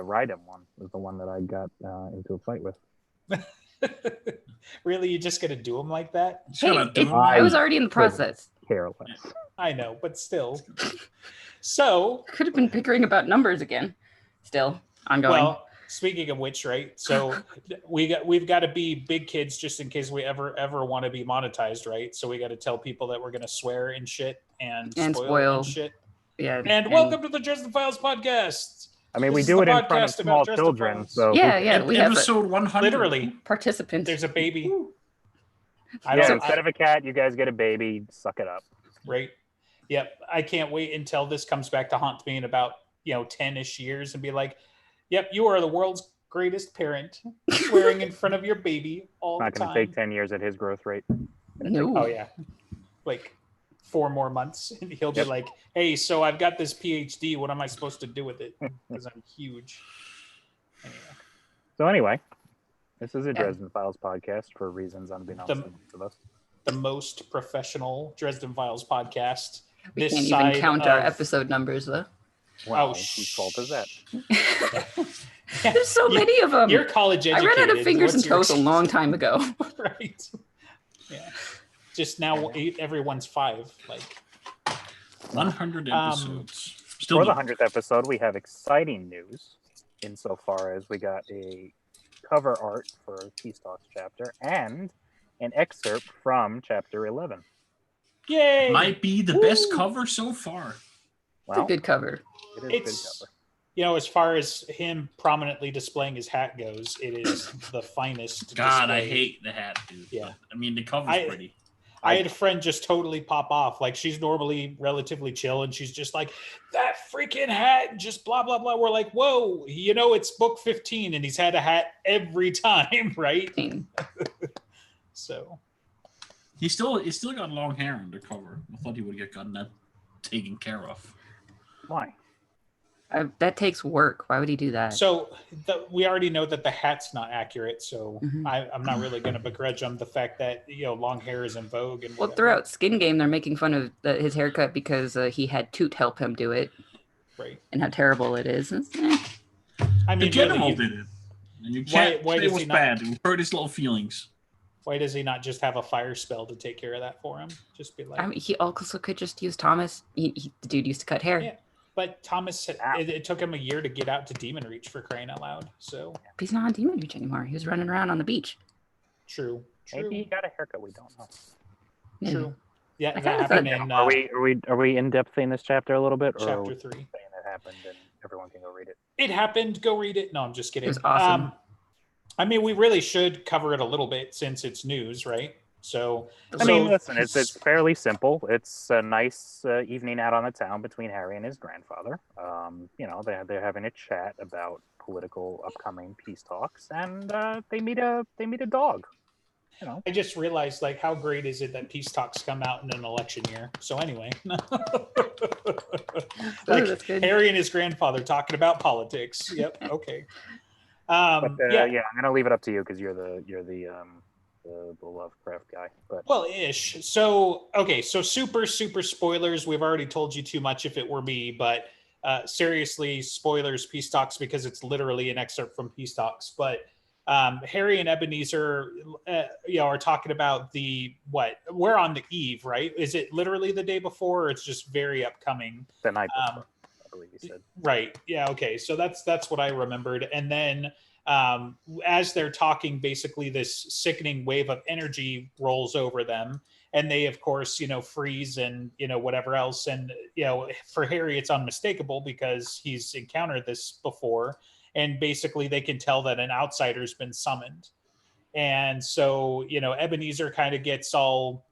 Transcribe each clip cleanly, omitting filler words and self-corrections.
Rhydom one was the one that I got into a fight with. Really, you're just gonna do them like that? I was already in the process. Care less. I know, but still. So could have been bickering about numbers again. Still ongoing. Well, speaking of which, right? So we've got to be big kids just in case we ever want to be monetized, right? So we got to tell people that we're gonna swear and shit and spoil and shit. Yeah. And welcome to the Dresden Files podcast. I mean, we do it in front of small children, so yeah, we have episode 100. Literally, participants. There's a baby. Instead of a cat, you guys get a baby. Suck it up. Right. Yep. I can't wait until this comes back to haunt me in about 10-ish years and be like, "Yep, you are the world's greatest parent, swearing in front of your baby all the time." Not going to take 10 years at his growth rate. No. Oh yeah, like 4 more months, and he'll be like, "Hey, so I've got this PhD. What am I supposed to do with it? Because I'm huge." Anyway, this is a Dresden Files podcast for reasons unbeknownst to most of us. The most professional Dresden Files podcast. We can't even count our episode numbers, though. Well, whose fault is that? There's so many of them. You're college educated. I ran out of fingers and toes a long time ago. Right. Yeah. Just now, everyone's 5. Like 100 episodes. For the 100th episode, we have exciting news insofar as we got a cover art for Peace Talks chapter and an excerpt from chapter 11. Yay! Might be the best cover so far. It's a good cover. It is a good cover. As far as him prominently displaying his hat goes, it is the finest. God, display. I hate the hat, dude. Yeah. I mean, the cover's pretty. I had a friend just totally pop off. Like, she's normally relatively chill, and she's just like, "That freaking hat," just blah, blah, blah. We're like, whoa, it's book 15, and he's had a hat every time, right? So. He's still got long hair under cover. I thought he would get gotten that taken care of. Why? That takes work. Why would he do that? So we already know that the hat's not accurate. So I'm not really going to begrudge him the fact that long hair is in vogue. And well, throughout Skin Game, they're making fun of his haircut because he had Toot help him do it, right? And how terrible it is. I mean, the general did it. And you can't say it was bad. It hurt his little feelings. Why does he not just have a fire spell to take care of that for him? Just be like. I mean, he also could just use Thomas. The dude used to cut hair. Yeah. But Thomas, it took him a year to get out to Demon Reach, for crying out loud. So he's not on Demon Reach anymore. He was running around on the beach. True. Maybe he got a haircut. We don't know. True. Yeah, that happened in. Are we in depth in this chapter a little bit? Or chapter 3. Saying it happened and everyone can go read it. It happened. Go read it. No, I'm just kidding. It was awesome. I mean, we really should cover it a little bit since it's news, right? So, listen, it's fairly simple. It's a nice evening out on the town between Harry and his grandfather. They're having a chat about political upcoming peace talks, and they meet a dog. I just realized, like, how great is it that peace talks come out in an election year? So anyway, like Harry and his grandfather talking about politics. Yep. Okay. I'm gonna leave it up to you because you're the Lovecraft guy. But ish. So super spoilers. We've already told you too much if it were me, but seriously, spoilers, Peace Talks, because it's literally an excerpt from Peace Talks. But Harry and Ebenezer are talking about we're on the eve, right? Is it literally the day before, or it's just very upcoming? The night before, I believe you said. Right. Yeah. Okay. So that's what I remembered. And then as they're talking, basically this sickening wave of energy rolls over them, and they, of course, freeze and whatever else. And for Harry, it's unmistakable because he's encountered this before, and basically they can tell that an outsider's been summoned. And so Ebenezer kind of gets all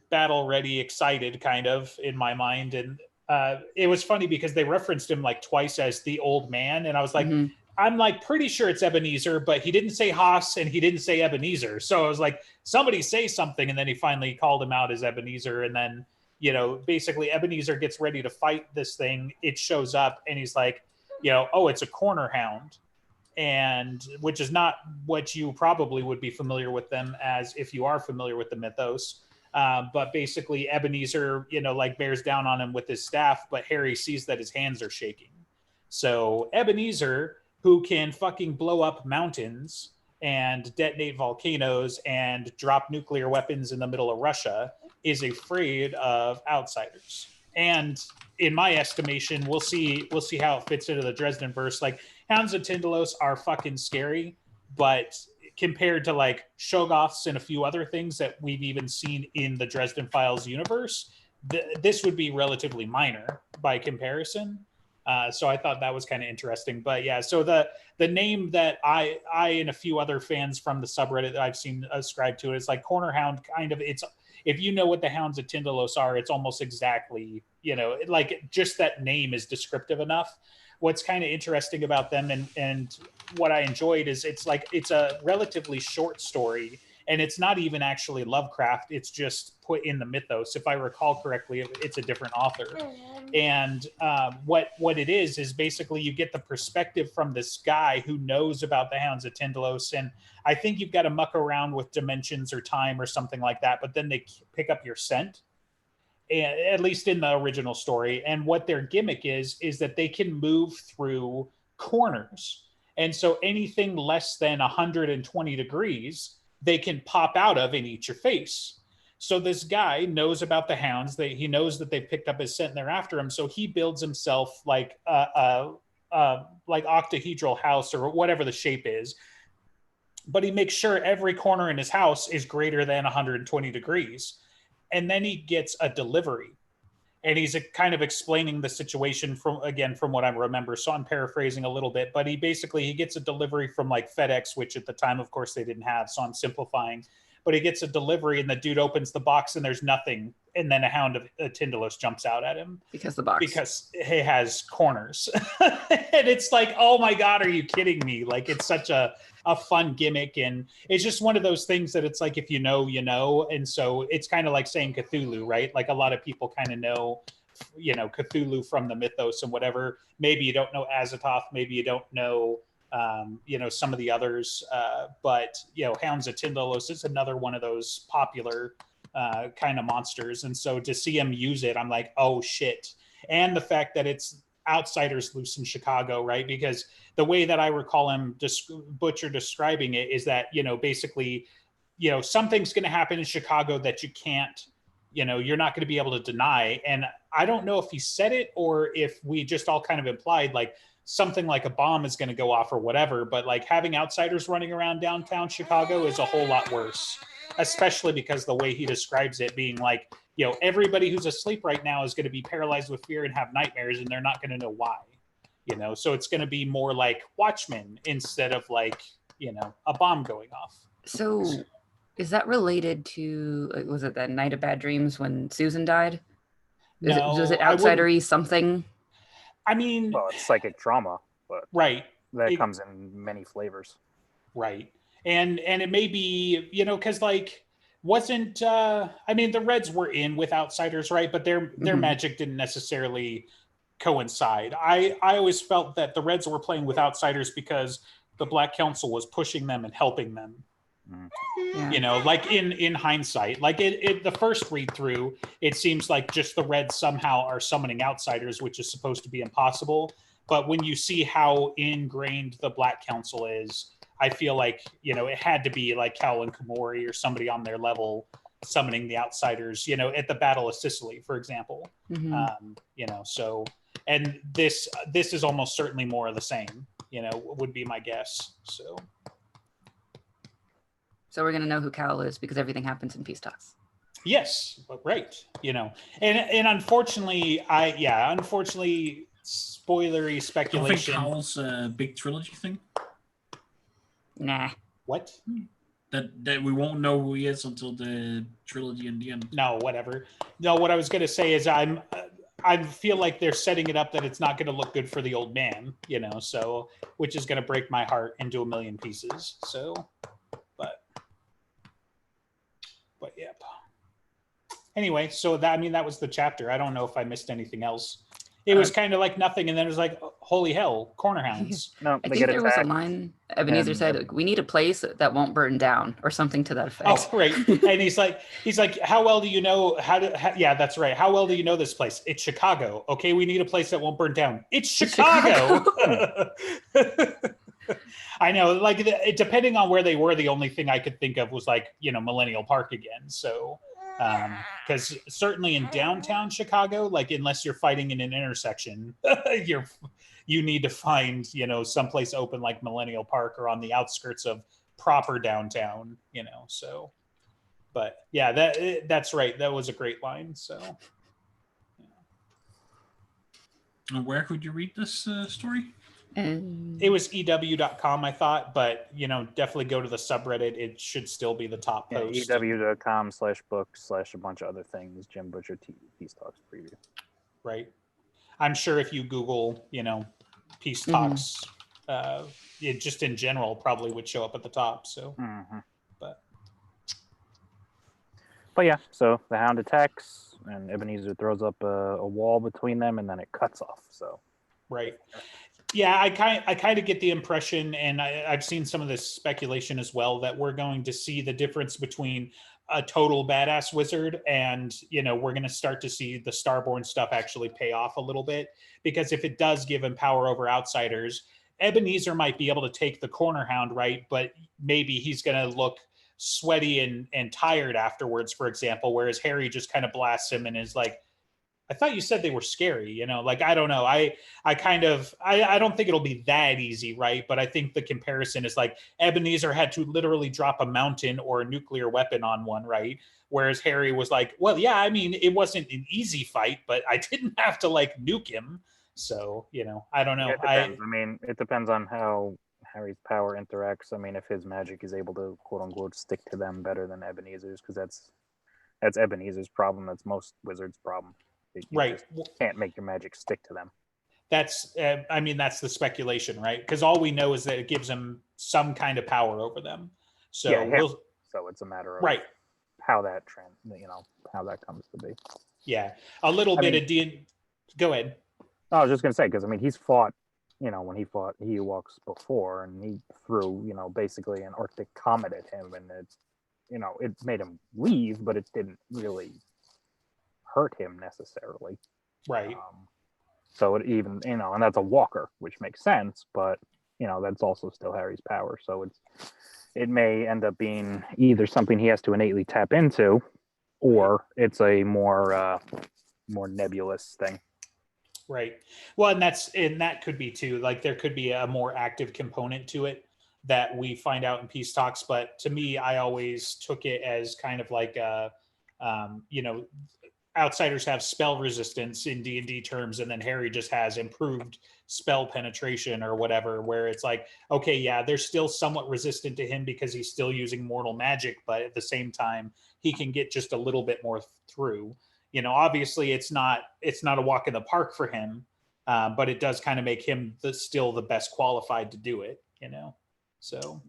battle ready, excited, kind of, in my mind. And it was funny because they referenced him like twice as the old man, and I was like, I'm like pretty sure it's Ebenezer, but he didn't say Haas and he didn't say Ebenezer. So I was like, somebody say something, and then he finally called him out as Ebenezer. And then basically Ebenezer gets ready to fight this thing. It shows up, and he's like, oh, it's a corner hound, and which is not what you probably would be familiar with them as if you are familiar with the mythos. But basically Ebenezer, bears down on him with his staff, but Harry sees that his hands are shaking. So Ebenezer, who can fucking blow up mountains and detonate volcanoes and drop nuclear weapons in the middle of Russia, is afraid of outsiders. And in my estimation, we'll see how it fits into the Dresden verse. Like, Hounds of Tindalos are fucking scary, but compared to like Shoggoths and a few other things that we've even seen in the Dresden Files universe, this would be relatively minor by comparison. So I thought that was kind of interesting. But yeah, so the name that I and a few other fans from the subreddit that I've seen ascribed to it is like Corner Hound. Kind of, it's, if you know what the Hounds of Tindalos are, it's almost exactly, you know, like just that name is descriptive enough. What's kind of interesting about them and what I enjoyed is it's like it's a relatively short story, and it's not even actually Lovecraft. It's just put in the mythos. If I recall correctly, it's a different author. And what it is basically you get the perspective from this guy who knows about the Hounds of Tindalos. And I think you've got to muck around with dimensions or time or something like that, but then they pick up your scent, at least in the original story. And what their gimmick is that they can move through corners. And so anything less than 120 degrees, they can pop out of and eat your face. So this guy knows about the hounds. He knows that they've picked up his scent and they're after him. So he builds himself like like octahedral house or whatever the shape is. But he makes sure every corner in his house is greater than 120 degrees. And then he gets a delivery. And he's kind of explaining the situation from what I remember. So I'm paraphrasing a little bit, but he gets a delivery from like FedEx, which at the time, of course, they didn't have. So I'm simplifying. But he gets a delivery and the dude opens the box and there's nothing. And then a Hound of Tindalos jumps out at him. Because he has corners. And it's like, oh my God, are you kidding me? Like, it's such a fun gimmick. And it's just one of those things that it's like, if you know, you know. And so it's kind of like saying Cthulhu, right? Like a lot of people kind of know, you know, Cthulhu from the mythos and whatever. Maybe you don't know Azathoth. Maybe you don't know, you know, some of the others. But, you know, Hounds of Tindalos is another one of those popular kind of monsters. And so to see him use it, I'm like, oh shit. And the fact that it's outsiders loose in Chicago, right? Because the way that I recall him Butcher describing it is that, you know, basically, you know, something's going to happen in Chicago that you can't, you know, you're not going to be able to deny. And I don't know if he said it or if we just all kind of implied like something like a bomb is going to go off or whatever, but like having outsiders running around downtown Chicago is a whole lot worse, especially because the way he describes it being like, you know, everybody who's asleep right now is going to be paralyzed with fear and have nightmares and they're not going to know why, you know? So it's going to be more like Watchmen instead of like, you know, a bomb going off. So is that related to, was it that Night of Bad Dreams when Susan died? Was it outsider-y something? I mean, well, it's psychic trauma, but right. That comes in many flavors. Right. And it may be, you know, because like wasn't I mean the Reds were in with outsiders, right? But their magic didn't necessarily coincide. I always felt that the Reds were playing with outsiders because the Black Council was pushing them and helping them. Yeah. You know, like in hindsight, like it the first read through, it seems like just the Reds somehow are summoning outsiders, which is supposed to be impossible. But when you see how ingrained the Black Council is, I feel like, you know, it had to be like Cal and Komori or somebody on their level summoning the outsiders, you know, at the Battle of Sicily, for example. You know, so, and this is almost certainly more of the same, you know, would be my guess. So we're going to know who Cal is because everything happens in Peace Talks. Yes, right. You know, and unfortunately, unfortunately, spoilery speculation. You think Cal's big trilogy thing? Nah. What? That we won't know who he is until the trilogy in the end. No, whatever. No, what I was going to say is I feel like they're setting it up that it's not going to look good for the old man, you know, so, which is going to break my heart into a million pieces. So, but yep. Anyway, so that was the chapter. I don't know if I missed anything else. It was kind of like nothing. And then it was like, holy hell, corner hounds. No, I they think get there was a attacked. line Ebenezer said, like, we need a place that won't burn down, or something to that effect. Oh, right. And he's like, how well do you know yeah, that's right. How well do you know this place? It's Chicago. Okay, we need a place that won't burn down. It's Chicago. I know, like, depending on where they were, the only thing I could think of was, like, you know, Millennial Park again. So, because certainly in downtown Chicago, like, unless you're fighting in an intersection, you need to find, you know, someplace open like Millennial Park or on the outskirts of proper downtown, you know. So, but yeah, that's right. That was a great line. So, and where could you read this story? It was EW.com, I thought, but, you know, definitely go to the subreddit. It should still be the top post. EW.com/books/ a bunch of other things. Jim Butcher Peace Talks preview. Right. I'm sure if you Google, you know, Peace Talks, it just in general probably would show up at the top. So, but yeah, so the Hound attacks, and Ebenezer throws up a wall between them, and then it cuts off. So, right. Yeah, I kind of get the impression, and I've seen some of this speculation as well, that we're going to see the difference between a total badass wizard and, you know, we're going to start to see the Starborn stuff actually pay off a little bit, because if it does give him power over outsiders, Ebenezer might be able to take the corner hound, right? But maybe he's going to look sweaty and tired afterwards, for example, whereas Harry just kind of blasts him and is like, I thought you said they were scary, you know, like, I don't know. I don't think it'll be that easy, right? But I think the comparison is like Ebenezer had to literally drop a mountain or a nuclear weapon on one, right? Whereas Harry was like, well, yeah, I mean, it wasn't an easy fight, but I didn't have to, like, nuke him. So, you know, I don't know. Yeah, it depends. I mean, it depends on how Harry's power interacts. I mean, if his magic is able to, quote unquote, stick to them better than Ebenezer's, because that's Ebenezer's problem. That's most wizards' problem. You right. Can't make your magic stick to them. That's, I mean, that's the speculation, right? Because all we know is that it gives him some kind of power over them. So, yeah, so it's a matter of how that how that comes to be. Yeah, a little bit of D. Go ahead. I was just gonna say, because I mean, he's fought, you know, when he fought Ewoks before, and he threw, you know, basically an Arctic comet at him, and it, you know, it made him leave, but it didn't really hurt him necessarily, right? So it even, you know, and that's a walker, which makes sense, but, you know, that's also still Harry's power. So it may end up being either something he has to innately tap into, or it's a more nebulous thing. Right. Well, and that could be too, like, there could be a more active component to it that we find out in Peace Talks. But to me, I always took it as kind of like you know, outsiders have spell resistance in D&D terms, and then Harry just has improved spell penetration or whatever, where it's like, okay, yeah, they're still somewhat resistant to him because he's still using mortal magic, but at the same time, he can get just a little bit more through. You know, obviously it's not a walk in the park for him, but it does kind of make him still the best qualified to do it, you know? So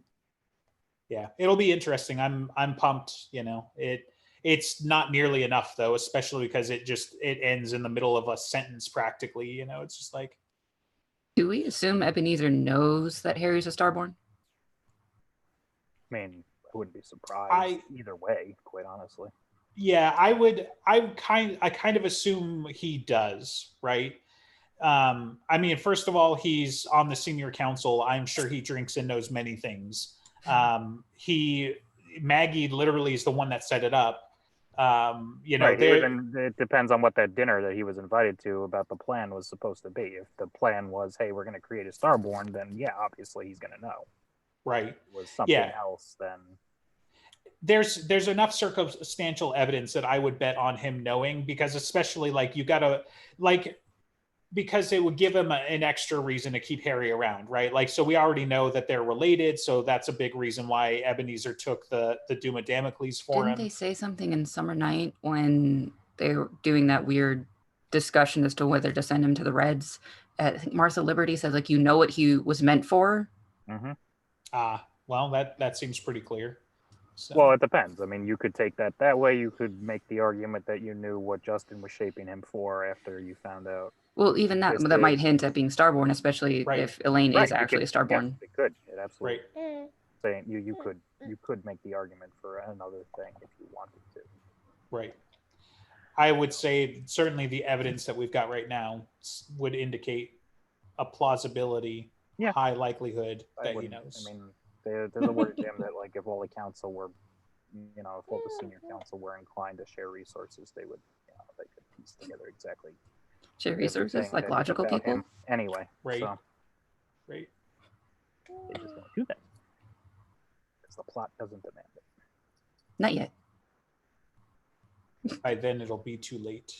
yeah, it'll be interesting. I'm pumped, you know. It's not nearly enough though, especially because it ends in the middle of a sentence practically, you know. It's just like, do we assume Ebenezer knows that Harry's a Starborn? I mean, I wouldn't be surprised either way, quite honestly. Yeah, I kind of assume he does, right? I mean, first of all, he's on the senior council. I'm sure he drinks and knows many things. Maggie literally is the one that set it up. You know, it depends on what that dinner that he was invited to about the plan was supposed to be. If the plan was, hey, we're going to create a Starborn, then yeah, obviously he's going to know. Right. If it was something else, then there's enough circumstantial evidence that I would bet on him knowing, because especially like you gotta like, because it would give him an extra reason to keep Harry around, right? Like, so we already know that they're related, so that's a big reason why Ebenezer took the Doom of Damocles for him. Didn't they say something in Summer Night when they were doing that weird discussion as to whether to send him to the Reds? I think Martha Liberty said, like, you know what he was meant for? Mm-hmm. Well, that seems pretty clear. So. Well, it depends. I mean, you could take that way. You could make the argument that you knew what Justin was shaping him for after you found out Well, even that might hint at being Starborn, especially if Elaine is actually a Starborn. It could. It absolutely. Right. Saying you could make the argument for another thing if you wanted to. Right. I would say certainly the evidence that we've got right now would indicate a plausibility, high likelihood that he knows. I mean, there's a word, Jim, that like if all the council were, if all the senior council were inclined to share resources, they would, they could piece together exactly. Share resources like logical people. Anyway, right. So right. They just don't do that because the plot doesn't demand it. Not yet. By then it'll be too late.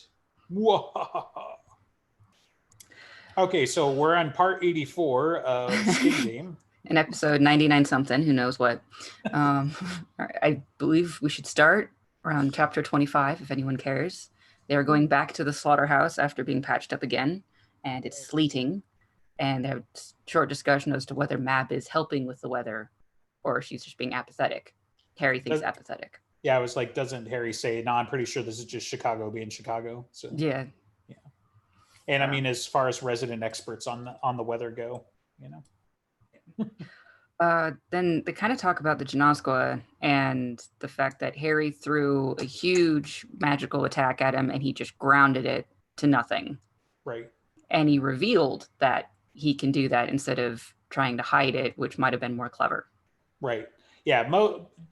Okay, so we're on part 84 of Skin Game. In episode 99 something, who knows what. I believe we should start around chapter 25, if anyone cares. They are going back to the slaughterhouse after being patched up again, and it's sleeting. And they have a short discussion as to whether Mab is helping with the weather or she's just being apathetic. Harry thinks apathetic. Yeah, I was like, doesn't Harry say, no, I'm pretty sure this is just Chicago being Chicago. So yeah. And I mean, as far as resident experts on the weather go, Then they kind of talk about the Janoskwa and the fact that Harry threw a huge magical attack at him and he just grounded it to nothing. Right. And he revealed that he can do that instead of trying to hide it, which might have been more clever. Right. Yeah,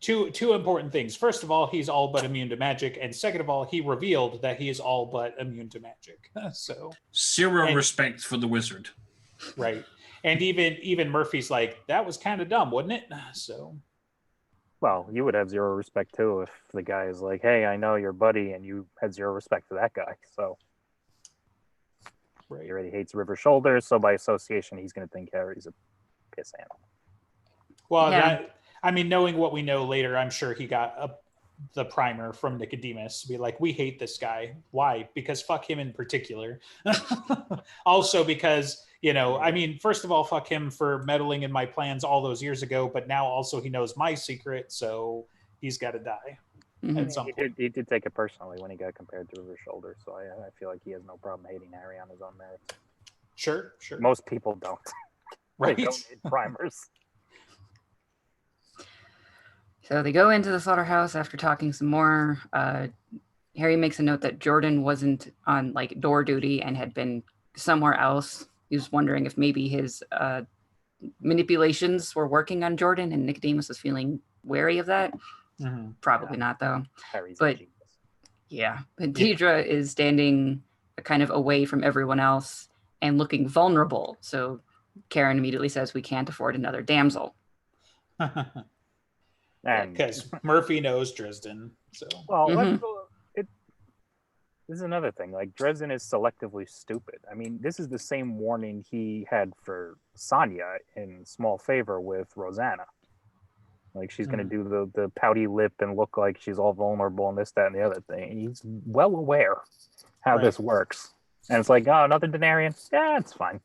two important things. First of all, he's all but immune to magic, and second of all, he revealed that he is all but immune to magic. So zero respect for the wizard. Right. And even Murphy's like, that was kind of dumb, wasn't it? So well, you would have zero respect too if the guy is like, hey, I know your buddy, and you had zero respect for that guy. So he already hates River Shoulders, so by association he's gonna think Harry's a piss animal. Well, I mean, knowing what we know later, I'm sure he got the primer from Nicodemus to be like, we hate this guy. Why? Because fuck him in particular. Also because, I mean, first of all, fuck him for meddling in my plans all those years ago, but now also he knows my secret, so he's got to die at some point. He did take it personally when he got compared to River Shoulders, so I feel like he has no problem hating Harry on his own merits. Sure. Most people don't. Right. They don't need primers. So they go into the slaughterhouse after talking some more. Harry makes a note that Jordan wasn't on door duty and had been somewhere else. He was wondering if maybe his manipulations were working on Jordan, and Nicodemus was feeling wary of that. Mm-hmm. Probably not, though. Harry's but Deidre is standing kind of away from everyone else and looking vulnerable. So Karen immediately says, we can't afford another damsel. Because Murphy knows Dresden. So this is another thing. Like, Dresden is selectively stupid. I mean, this is the same warning he had for Sonya in Small Favor with Rosanna. Like, she's going to do the pouty lip and look like she's all vulnerable and this, that, and the other thing. And he's well aware how this works. And it's like, oh, another Denarian? Yeah, it's fine.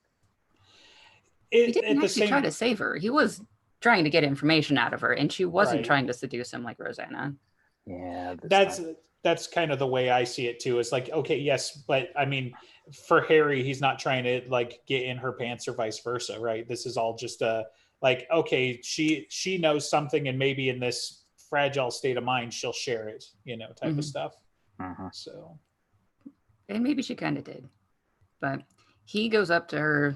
He didn't actually try to save her. He was trying to get information out of her, and she wasn't trying to seduce him like Rosanna. Yeah, that's kind of the way I see it too. It's like, okay, yes, but I mean, for Harry, he's not trying to get in her pants or vice versa, right? This is all just okay, she knows something, and maybe in this fragile state of mind, she'll share it, type of stuff. So, and maybe she kind of did, but he goes up to her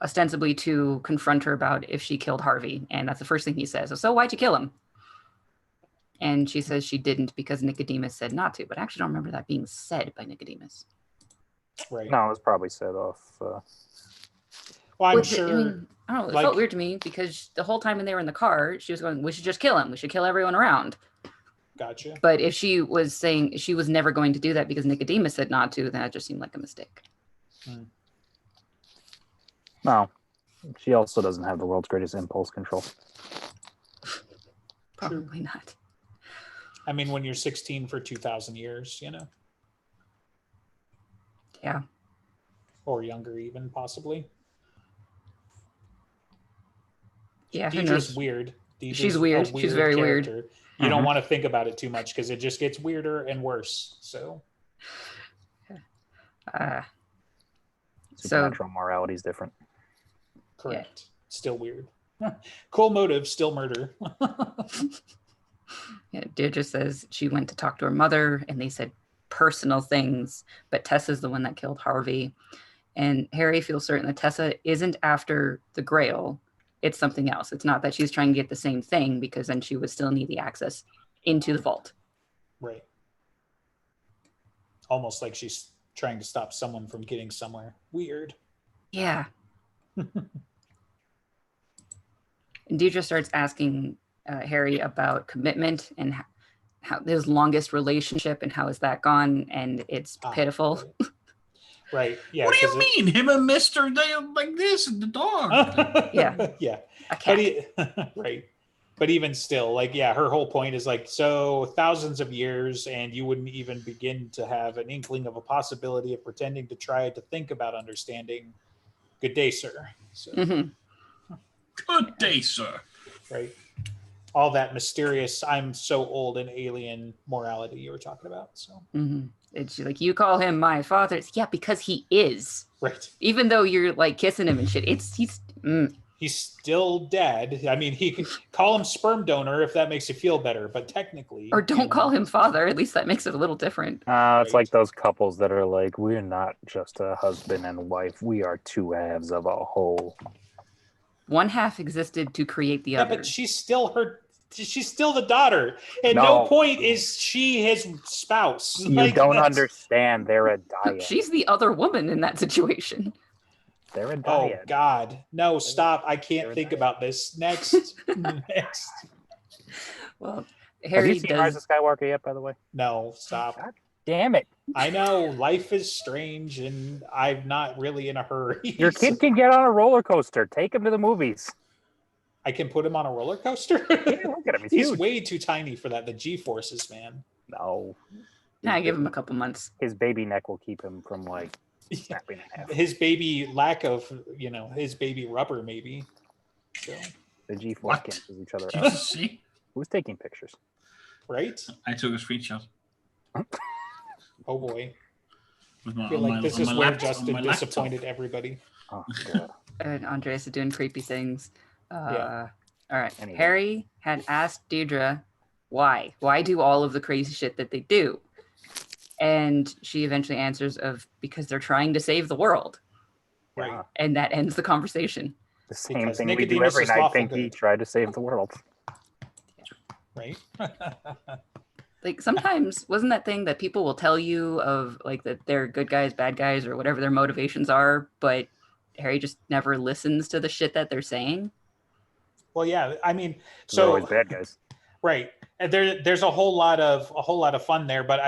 ostensibly to confront her about if she killed Harvey. And that's the first thing he says. So why'd you kill him? And she says she didn't because Nicodemus said not to. But I actually don't remember that being said by Nicodemus. Right. No, it was probably said off. Well, I'm sure. I don't know. It felt weird to me because the whole time when they were in the car, she was going, we should just kill him. We should kill everyone around. Gotcha. But if she was saying she was never going to do that because Nicodemus said not to, then it just seemed like a mistake. No, she also doesn't have the world's greatest impulse control. Probably not. I mean, when you're 16 for 2,000 years, Yeah. Or younger even, possibly. Yeah, Deidre's weird. She's weird. She's very character. weird. You don't want to think about it too much because it just gets weirder and worse. So. Supernatural morality is different. Correct. Yeah. Still weird. Cool motive, still murder. Yeah, Deirdre says she went to talk to her mother and they said personal things, but Tessa's the one that killed Harvey. And Harry feels certain that Tessa isn't after the Grail. It's something else. It's not that she's trying to get the same thing, because then she would still need the access into the vault. Right. Almost like she's trying to stop someone from getting somewhere. Weird. Yeah. And Deirdre starts asking Harry about commitment and how his longest relationship and how has that gone, and it's pitiful. Right. Yeah. What do you mean? Him and Mister, they like this and the dog. Yeah. Yeah. A cat. Right. But even still, like, yeah, her whole point is like, so thousands of years and you wouldn't even begin to have an inkling of a possibility of pretending to try to think about understanding. Good day, sir. So, Good day, sir. Right. All that mysterious, I'm so old and alien morality you were talking about. So it's like, you call him my father. It's, yeah, because he is. Right. Even though you're like kissing him and shit, he's still dead. I mean, he can call him sperm donor if that makes you feel better, but technically, or don't call him father. At least that makes it a little different. It's like those couples that are like, we're not just a husband and wife. We are two halves of a whole. One half existed to create the other. Yeah, but she's still the daughter. At no point is she his spouse. You don't understand. They're a dyad. She's the other woman in that situation. They're a dyad. Oh, God. No, stop. I can't think about this. Next. Next. Well, Harry Have you seen Rise of Skywalker yet, by the way? No, stop. God damn it. I know. Life is strange, and I'm not really in a hurry. Your kid can get on a roller coaster. Take him to the movies. I can put him on a roller coaster? Yeah, look at him. He's way too tiny for that. The G-forces, man. No. I give him a couple months. His baby neck will keep him from, like, snapping in half. His baby lack of, his baby rubber, maybe. So. The G-force cancels each other out. See? Who's taking pictures? Right? I took a screenshot. Oh, boy. I feel like this is where Justin disappointed everybody. Oh, God. And Andreas is doing creepy things. Yeah. All right. Anyway. Harry had asked Deirdre why. Why do all of the crazy shit that they do? And she eventually answers because they're trying to save the world. Right. And that ends the conversation. The same thing we do every night. Pinky try to save the world. Right. Like, sometimes wasn't that thing that people will tell you of, like, that they're good guys, bad guys, or whatever their motivations are, but Harry just never listens to the shit that they're saying? Well, yeah. I mean, They're always bad guys. Right. And there's a whole lot of fun there, but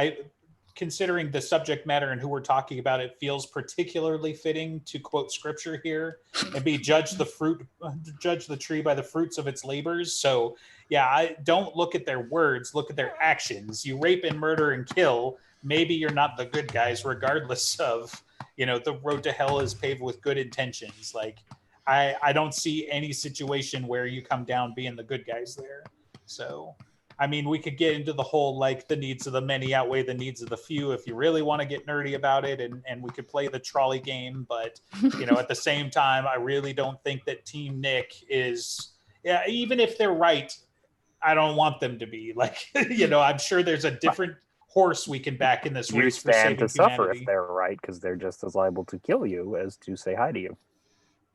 considering the subject matter and who we're talking about, it feels particularly fitting to quote scripture here and be judge the tree by the fruits of its labors. So yeah, I don't look at their words, look at their actions. You rape and murder and kill. Maybe you're not the good guys, regardless of, the road to hell is paved with good intentions. Like, I don't see any situation where you come down being the good guys there. So, I mean, we could get into the whole, like, the needs of the many outweigh the needs of the few if you really want to get nerdy about it, and we could play the trolley game. But, at the same time, I really don't think that Team Nick is, even if they're right, I don't want them to be. Like, I'm sure there's a different horse we can back in this race for saving humanity. You stand to suffer if they're right, because they're just as liable to kill you as to say hi to you.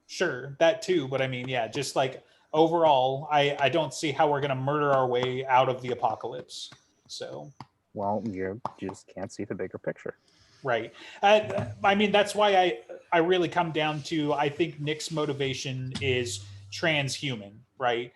Sure, that too. But I mean, yeah, just like overall, I don't see how we're going to murder our way out of the apocalypse. So, well, you just can't see the bigger picture. Right. I mean, that's why I really come down to, I think Nick's motivation is transhuman, right?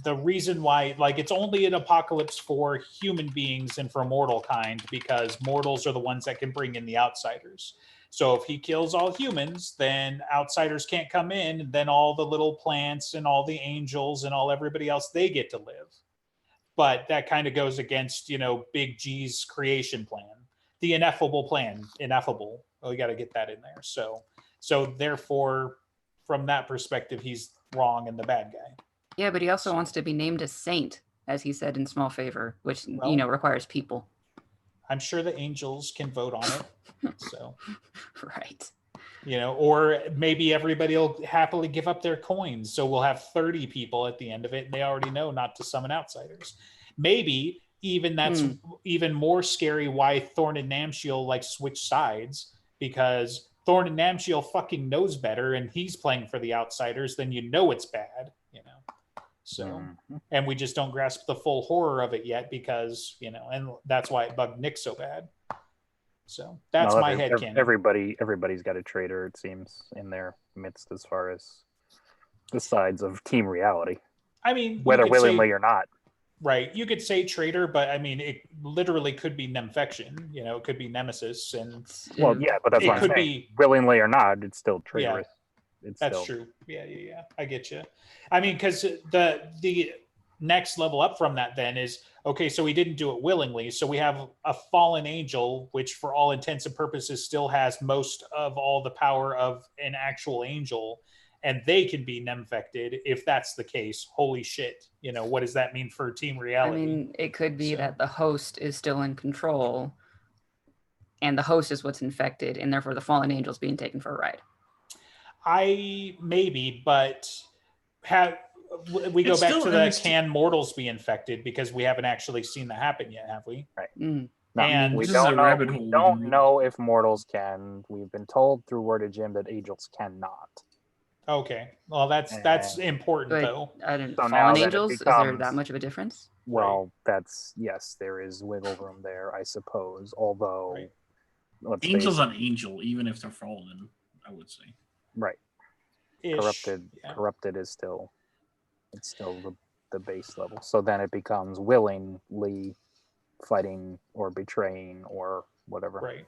The reason why, like, it's only an apocalypse for human beings and for mortal kind, because mortals are the ones that can bring in the outsiders. So if he kills all humans, then outsiders can't come in, and then all the little plants and all the angels and all everybody else, they get to live. But that kind of goes against, Big G's creation plan, the ineffable plan, ineffable. Oh, we got to get that in there. So therefore, from that perspective, he's wrong and the bad guy. Yeah, but he also wants to be named a saint, as he said in Small Favor, which, requires people. I'm sure the angels can vote on it. So, right. You know, or maybe everybody will happily give up their coins. So we'll have 30 people at the end of it, and they already know not to summon outsiders. Maybe even that's even more scary why Thorn and Namshiel like switch sides, because Thorn and Namshiel fucking knows better, and he's playing for the outsiders, then you know it's bad, you know. So, and we just don't grasp the full horror of it yet because, you know, and that's why it bugged Nick so bad. So that's my headcanon. Everybody's got a traitor, it seems, in their midst as far as the sides of team reality. I mean, whether willingly or not. Right. You could say traitor, but I mean, it literally could be Nemfection. You know, it could be Nemesis, and well, yeah, but that's what I'm saying. Be, willingly or not, it's still traitorous. Yeah, that's true. Yeah. I get you. I mean, because the next level up from that then is, okay, so we didn't do it willingly. So we have a fallen angel, which for all intents and purposes still has most of all the power of an actual angel, and they can be nemfected. If that's the case, holy shit. You know, what does that mean for team reality? I mean, it could be that the host is still in control and the host is what's infected, and therefore the fallen angel's being taken for a ride. Maybe, but we go back to the can mortals be infected, because we haven't actually seen that happen yet, have we? Right. No, and we don't know if mortals can. We've been told through word of Jim that angels cannot. Okay, well that's important though. I didn't. So fallen angels, is there that much of a difference? Well, yes, there is wiggle room there, I suppose. Although, angels on angel, even if they're fallen, I would say. Right. Corrupted is still. It's still the base level. So then it becomes willingly fighting or betraying or whatever. Right.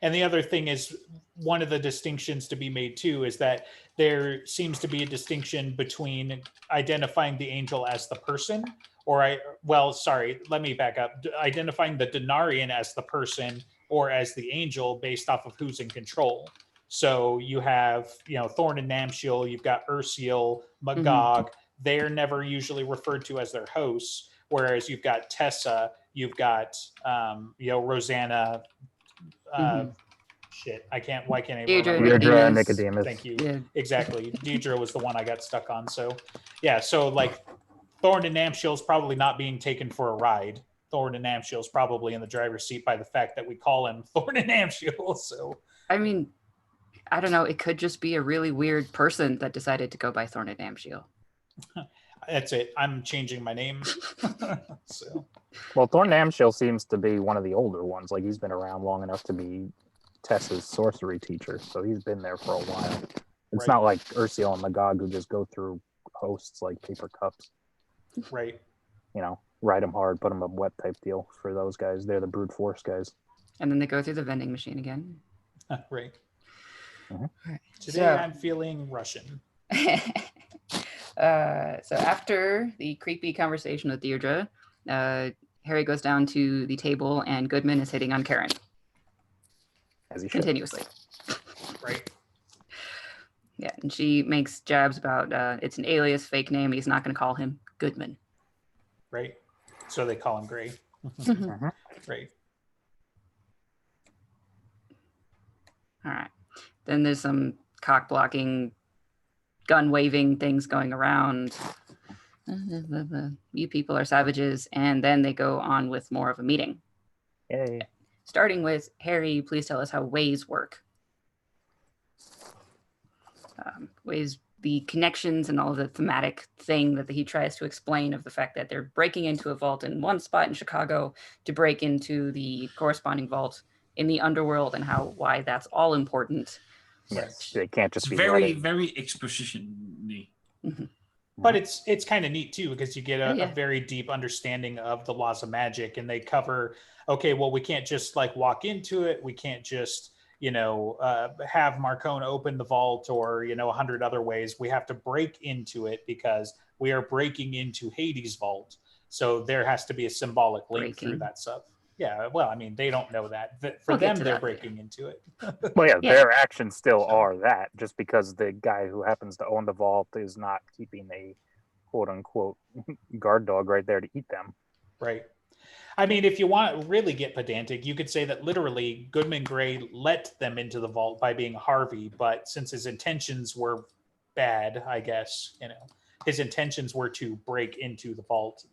And the other thing is, one of the distinctions to be made too is that there seems to be a distinction between identifying the angel as the person, let me back up. Identifying the Denarian as the person or as the angel based off of who's in control. So you have, you know, Thorn and Namshiel, you've got Ursiel, Magog. They're never usually referred to as their hosts, whereas you've got Tessa, you've got Rosanna. Why can't I Deidre, Nicodemus. Thank you. Yeah. Exactly. Deidre was the one I got stuck on. So yeah, so like Thorn and Namshiel's probably not being taken for a ride. Thorn and Namshiel's probably in the driver's seat by the fact that we call him Thorn and Namshiel. So I mean, I don't know. It could just be a really weird person that decided to go by Thorn and Namshiel. That's it. I'm changing my name. So, well, Thorn Namshiel seems to be one of the older ones. Like, he's been around long enough to be Tessa's sorcery teacher, so he's been there for a while. It's not like Ursiel and Magog who just go through hosts like paper cups. Right. You know, ride them hard, put them up wet type deal for those guys. They're the brute force guys. And then they go through the vending machine again. Right. Mm-hmm. Right. Today I'm feeling Russian. So after the creepy conversation with Deirdre, Harry goes down to the table and Goodman is hitting on Karen. As he should. Continuously. Right. Yeah, and she makes jabs about it's an alias, fake name. He's not going to call him Goodman. Right. So they call him Gray. Right. All right. Then there's some cock blocking, gun waving things going around. You people are savages. And then they go on with more of a meeting. Yay. Starting with, Harry, please tell us how ways work. Ways, the connections and all the thematic thing that he tries to explain of the fact that they're breaking into a vault in one spot in Chicago to break into the corresponding vault in the underworld, and why that's all important. Yes, they can't just be very exposition-y. Mm-hmm. But it's kind of neat too, because you get a very deep understanding of the laws of magic, and they cover, okay, well, we can't just like walk into it. We can't just, have Marcone open the vault or, 100 other ways. We have to break into it because we are breaking into Hades' vault. So there has to be a symbolic link through that stuff. Yeah, well, I mean, they don't know that. For them, they're breaking into it. Well, yeah, their actions still are that, just because the guy who happens to own the vault is not keeping a quote-unquote guard dog right there to eat them. Right. I mean, if you want to really get pedantic, you could say that literally Goodman Gray let them into the vault by being Harvey, but since his intentions were bad, I guess, his intentions were to break into the vault.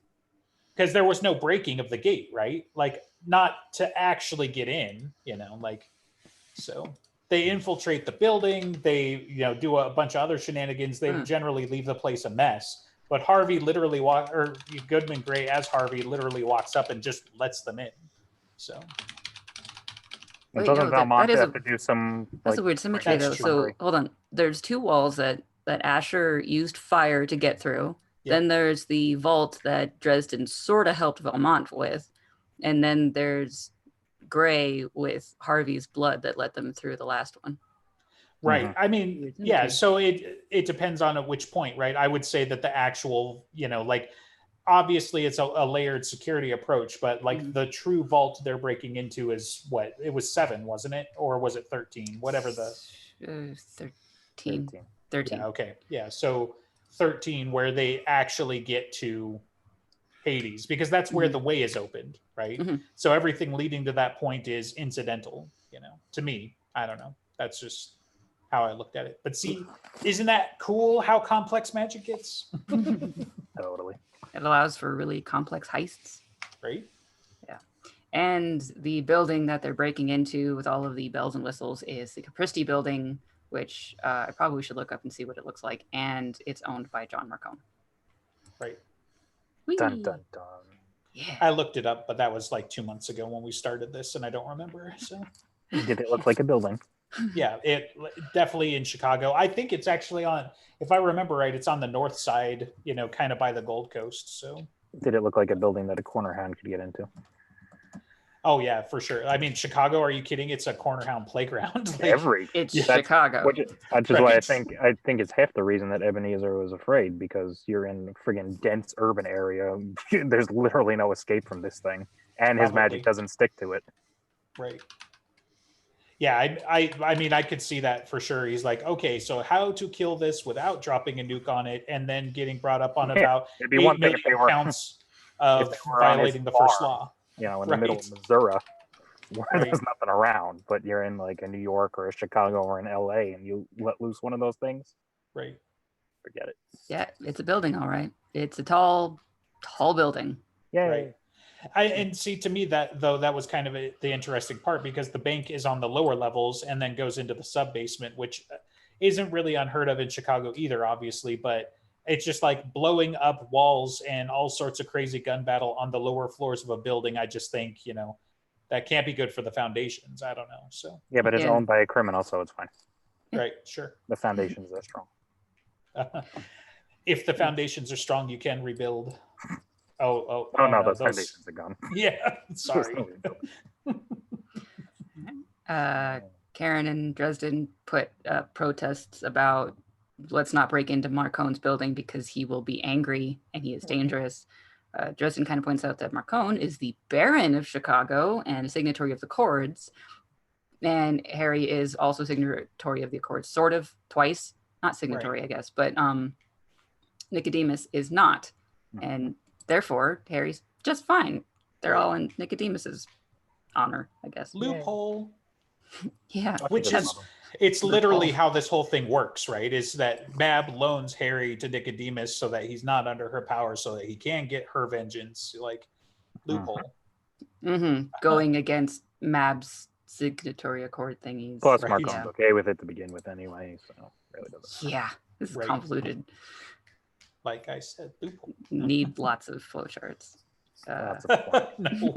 Because there was no breaking of the gate, right? Like, not to actually get in, so they infiltrate the building, they, do a bunch of other shenanigans, they generally leave the place a mess. But Harvey literally Goodman Gray as Harvey literally walks up and just lets them in. So. Wait, doesn't Valmont have to do some? That's a weird symmetry, though. So hold on. There's two walls that Asher used fire to get through. Yep. Then there's the vault that Dresden sort of helped Valmont with, and then there's Gray with Harvey's blood that let them through the last one. Right. Mm-hmm. I mean, yeah. So it depends on at which point, right? I would say that the actual, obviously it's a layered security approach, but the true vault they're breaking into is what? It was 7, wasn't it? Or was it 13? Whatever the 13. Yeah, okay. Yeah. So 13, where they actually get to Hades, because that's where the way is opened, right? Mm-hmm. So everything leading to that point is incidental, to me. I don't know. That's just how I looked at it. But see, isn't that cool how complex magic gets? Totally. It allows for really complex heists. Right? Yeah. And the building that they're breaking into with all of the bells and whistles is the Capristi building, which I probably should look up and see what it looks like. And it's owned by John Marcone. Right. Whee! Dun, dun, dun. Yeah. I looked it up, but that was like 2 months ago when we started this, and I don't remember. So. Did it look like a building? Yeah, it definitely in Chicago. I think it's actually on, if I remember right, it's on the north side, kind of by the Gold Coast. So did it look like a building that a corner hound could get into? Oh yeah, for sure. I mean, Chicago, are you kidding? It's a corner hound playground. It's Chicago. Which is why I think it's half the reason that Ebenezer was afraid, because you're in a friggin' dense urban area. There's literally no escape from this thing, and his magic doesn't stick to it. Right. Yeah, I mean, I could see that for sure. He's like, okay, so how to kill this without dropping a nuke on it, and then getting brought up on about 8 million counts of violating the first law. In the middle of Missouri, where there's nothing around, but you're in like a New York or a Chicago or an LA, and you let loose one of those things. Right. Forget it. Yeah, it's a building, all right. It's a tall building. Yeah. Right. And see, to me, that was kind of the interesting part, because the bank is on the lower levels and then goes into the sub basement, which isn't really unheard of in Chicago either, obviously, but it's just like blowing up walls and all sorts of crazy gun battle on the lower floors of a building. I just think, that can't be good for the foundations. I don't know. So yeah, but it's owned by a criminal, so it's fine. Right. Sure. The foundations are strong. If the foundations are strong, you can rebuild. Oh no, those foundations are gone. Yeah, sorry. Karen and Dresden put protests about let's not break into Marcone's building because he will be angry and he is dangerous. Dresden kind of points out that Marcone is the Baron of Chicago and a signatory of the Accords. And Harry is also signatory of the Accords, sort of, twice. Not signatory, right. I guess, but Nicodemus is not. And therefore, Harry's just fine. They're all in Nicodemus's honor, I guess. Loophole. Yeah. Which is, it's literally how this whole thing works, right? Is that Mab loans Harry to Nicodemus so that he's not under her power, so that he can get her vengeance. Like, loophole. Mm-hmm. Going against Mab's signatory accord thingies. Plus, Marcone's okay with it to begin with anyway, so really doesn't. Yeah, this is convoluted. Like I said, loophole. Need lots of flowcharts. Lots of no.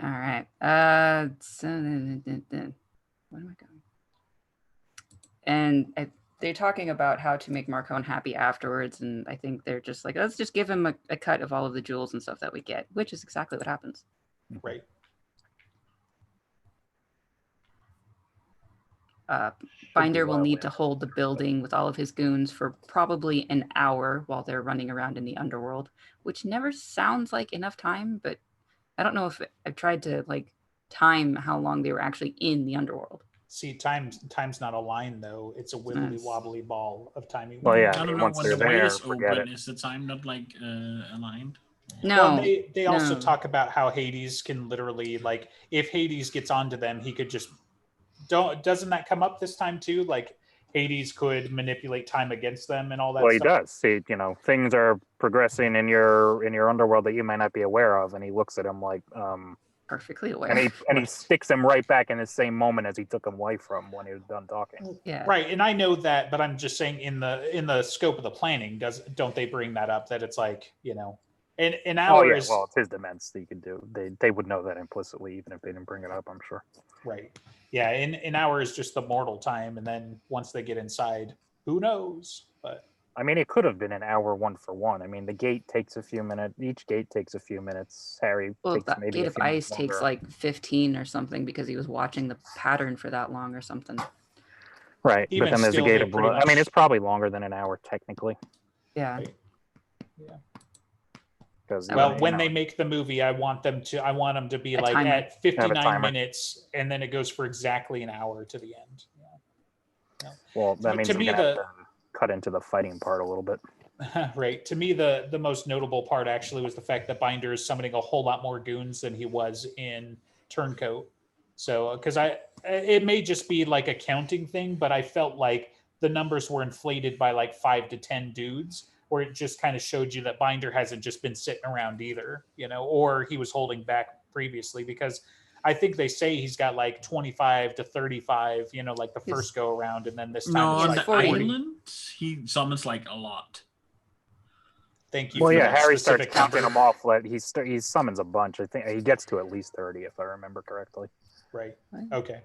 All right. So where am I going? And they're talking about how to make Marcone happy afterwards, and I think they're just like, let's just give him a cut of all of the jewels and stuff that we get, which is exactly what happens. Right. Binder will need to hold the building with all of his goons for probably an hour while they're running around in the underworld, which never sounds like enough time, but I don't know if I've tried to like time how long they were actually in the underworld. See, time's not a line though. It's a wibbly wobbly ball of timing. Well, yeah. I don't know, when the way is open, is the time not like aligned? No. Well, they also talk about how Hades can literally, like, if Hades gets onto them, he could just doesn't that come up this time too? Like Hades could manipulate time against them and all that. Well, stuff. He does. See, things are progressing in your underworld that you might not be aware of, and he looks at him like perfectly aware. And he sticks him right back in the same moment as he took him away from when he was done talking. Yeah. Right, and I know that, but I'm just saying in the scope of the planning, don't they bring that up that it's like, in ours? Well, it's his dements that you could do. They would know that implicitly, even if they didn't bring it up, I'm sure. Right. Yeah, in ours, just the mortal time, and then once they get inside, who knows? But I mean, it could have been an hour 1-for-1. I mean, the gate takes a few minutes. Each gate takes a few minutes. Harry takes that maybe Gate a of few Ice minutes takes longer. like 15 or something because he was watching the pattern for that long or something. Right, even but then there's a still, Gate they of pretty Blood. I much- mean, it's probably longer than an hour technically. Yeah. Right. Yeah. Because Well, when they make the movie, I want them to be A like timer. at 59 timer. minutes, and then it goes for exactly an hour to the end. Well, that means To you're me, gonna have to cut into the fighting part a little bit. Right. To me, the most notable part actually was the fact that Binder is summoning a whole lot more goons than he was in Turncoat. So, because it may just be like a counting thing, but I felt like the numbers were inflated by like 5 to 10 dudes, where it just kind of showed you that Binder hasn't just been sitting around either, or he was holding back previously, because I think they say he's got like 25 to 35, like the first go around, and then this time No, it's on like the 40. island, he summons like a lot. Thank you. Well, for yeah, that Harry starts specific counting number. them off. Like he summons a bunch. I think he gets to at least 30, if I remember correctly. Right. Okay.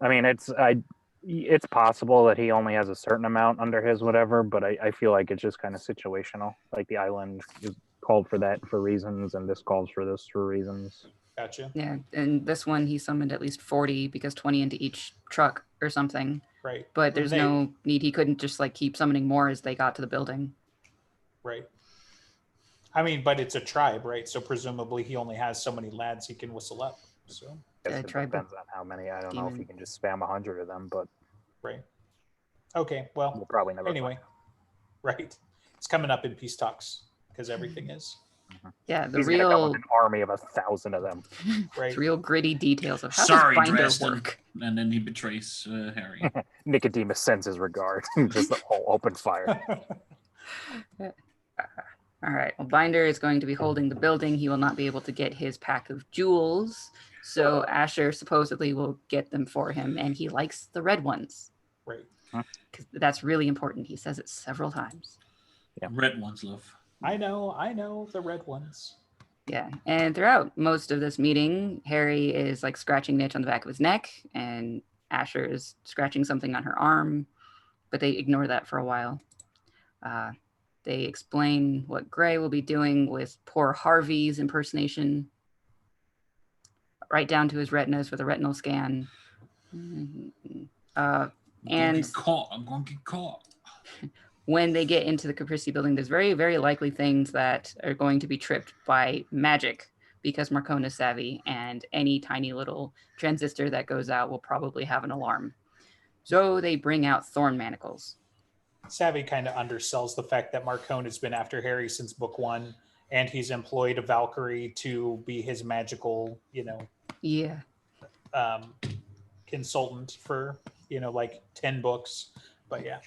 I mean, it's possible that he only has a certain amount under his whatever, but I feel like it's just kind of situational. Like the island is called for that for reasons, and this calls for this for reasons. Gotcha. Yeah. And this one, he summoned at least 40 because 20 into each truck or something. Right. But there's no need. He couldn't just like keep summoning more as they got to the building. Right. I mean, but it's a tribe, right? So presumably he only has so many lads he can whistle up. So It depends on how many. I don't know if you can just spam 100 of them, but right. Okay. Well, we'll probably never. Anyway, right. It's coming up in peace talks because everything is. Yeah, He's gonna come with an army of 1,000 of them. Right. Real gritty details of how Sorry, does Binder Dresden. work. And then he betrays Harry. Nicodemus sends his regard. Just the whole open fire. All right. Well, Binder is going to be holding the building. He will not be able to get his pack of jewels. So Asher supposedly will get them for him, and he likes the red ones. Right. Because that's really important. He says it several times. Yeah. Red ones, love. I know the red ones. Yeah. And throughout most of this meeting, Harry is like scratching Nitch on the back of his neck, and Asher is scratching something on her arm, but they ignore that for a while. They explain what Gray will be doing with poor Harvey's impersonation, right down to his retinas with a retinal scan. I'm And gonna get caught. when they get into the Capricci building, there's very, very likely things that are going to be tripped by magic because Marcone is savvy, and any tiny little transistor that goes out will probably have an alarm. So they bring out thorn manacles. Savvy kind of undersells the fact that Marcone has been after Harry since book 1, and he's employed a Valkyrie to be his magical, Yeah. consultant for, like 10 books. But yeah.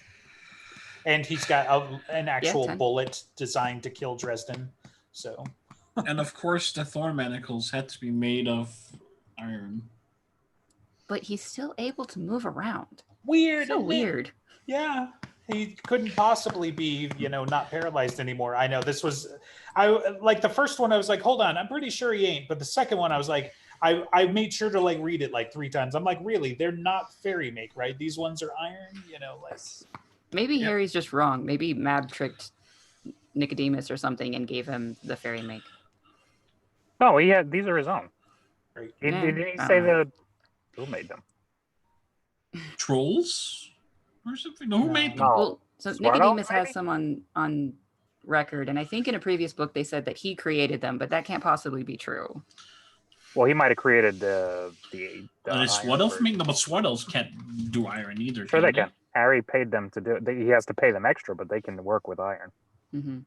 And he's got an actual 10. bullet designed to kill Dresden. So. And of course, the thorn manacles had to be made of iron. But he's still able to move around. Weird. So weird. Yeah. He couldn't possibly be, not paralyzed anymore. I know like the first one, I was like, hold on, I'm pretty sure he ain't. But the second one, I was like, I made sure to like read it like 3 times. I'm like, really? They're not fairy make, right? These ones are iron, like. Maybe Harry's just wrong. Maybe Mab tricked Nicodemus or something and gave him the fairy make. Oh, these are his own. Right. Didn't he say that? Who made them? Trolls? Or something? No, who made them? No. Well, so Swarto, Nicodemus maybe? has some on record, and I think in a previous book they said that he created them, but that can't possibly be true. Well, he might have created the Sword Elf make no, but Sword Elves can't do iron either. Sure, they can. Harry paid them to do it. He has to pay them extra, but they can work with iron. Mm-hmm.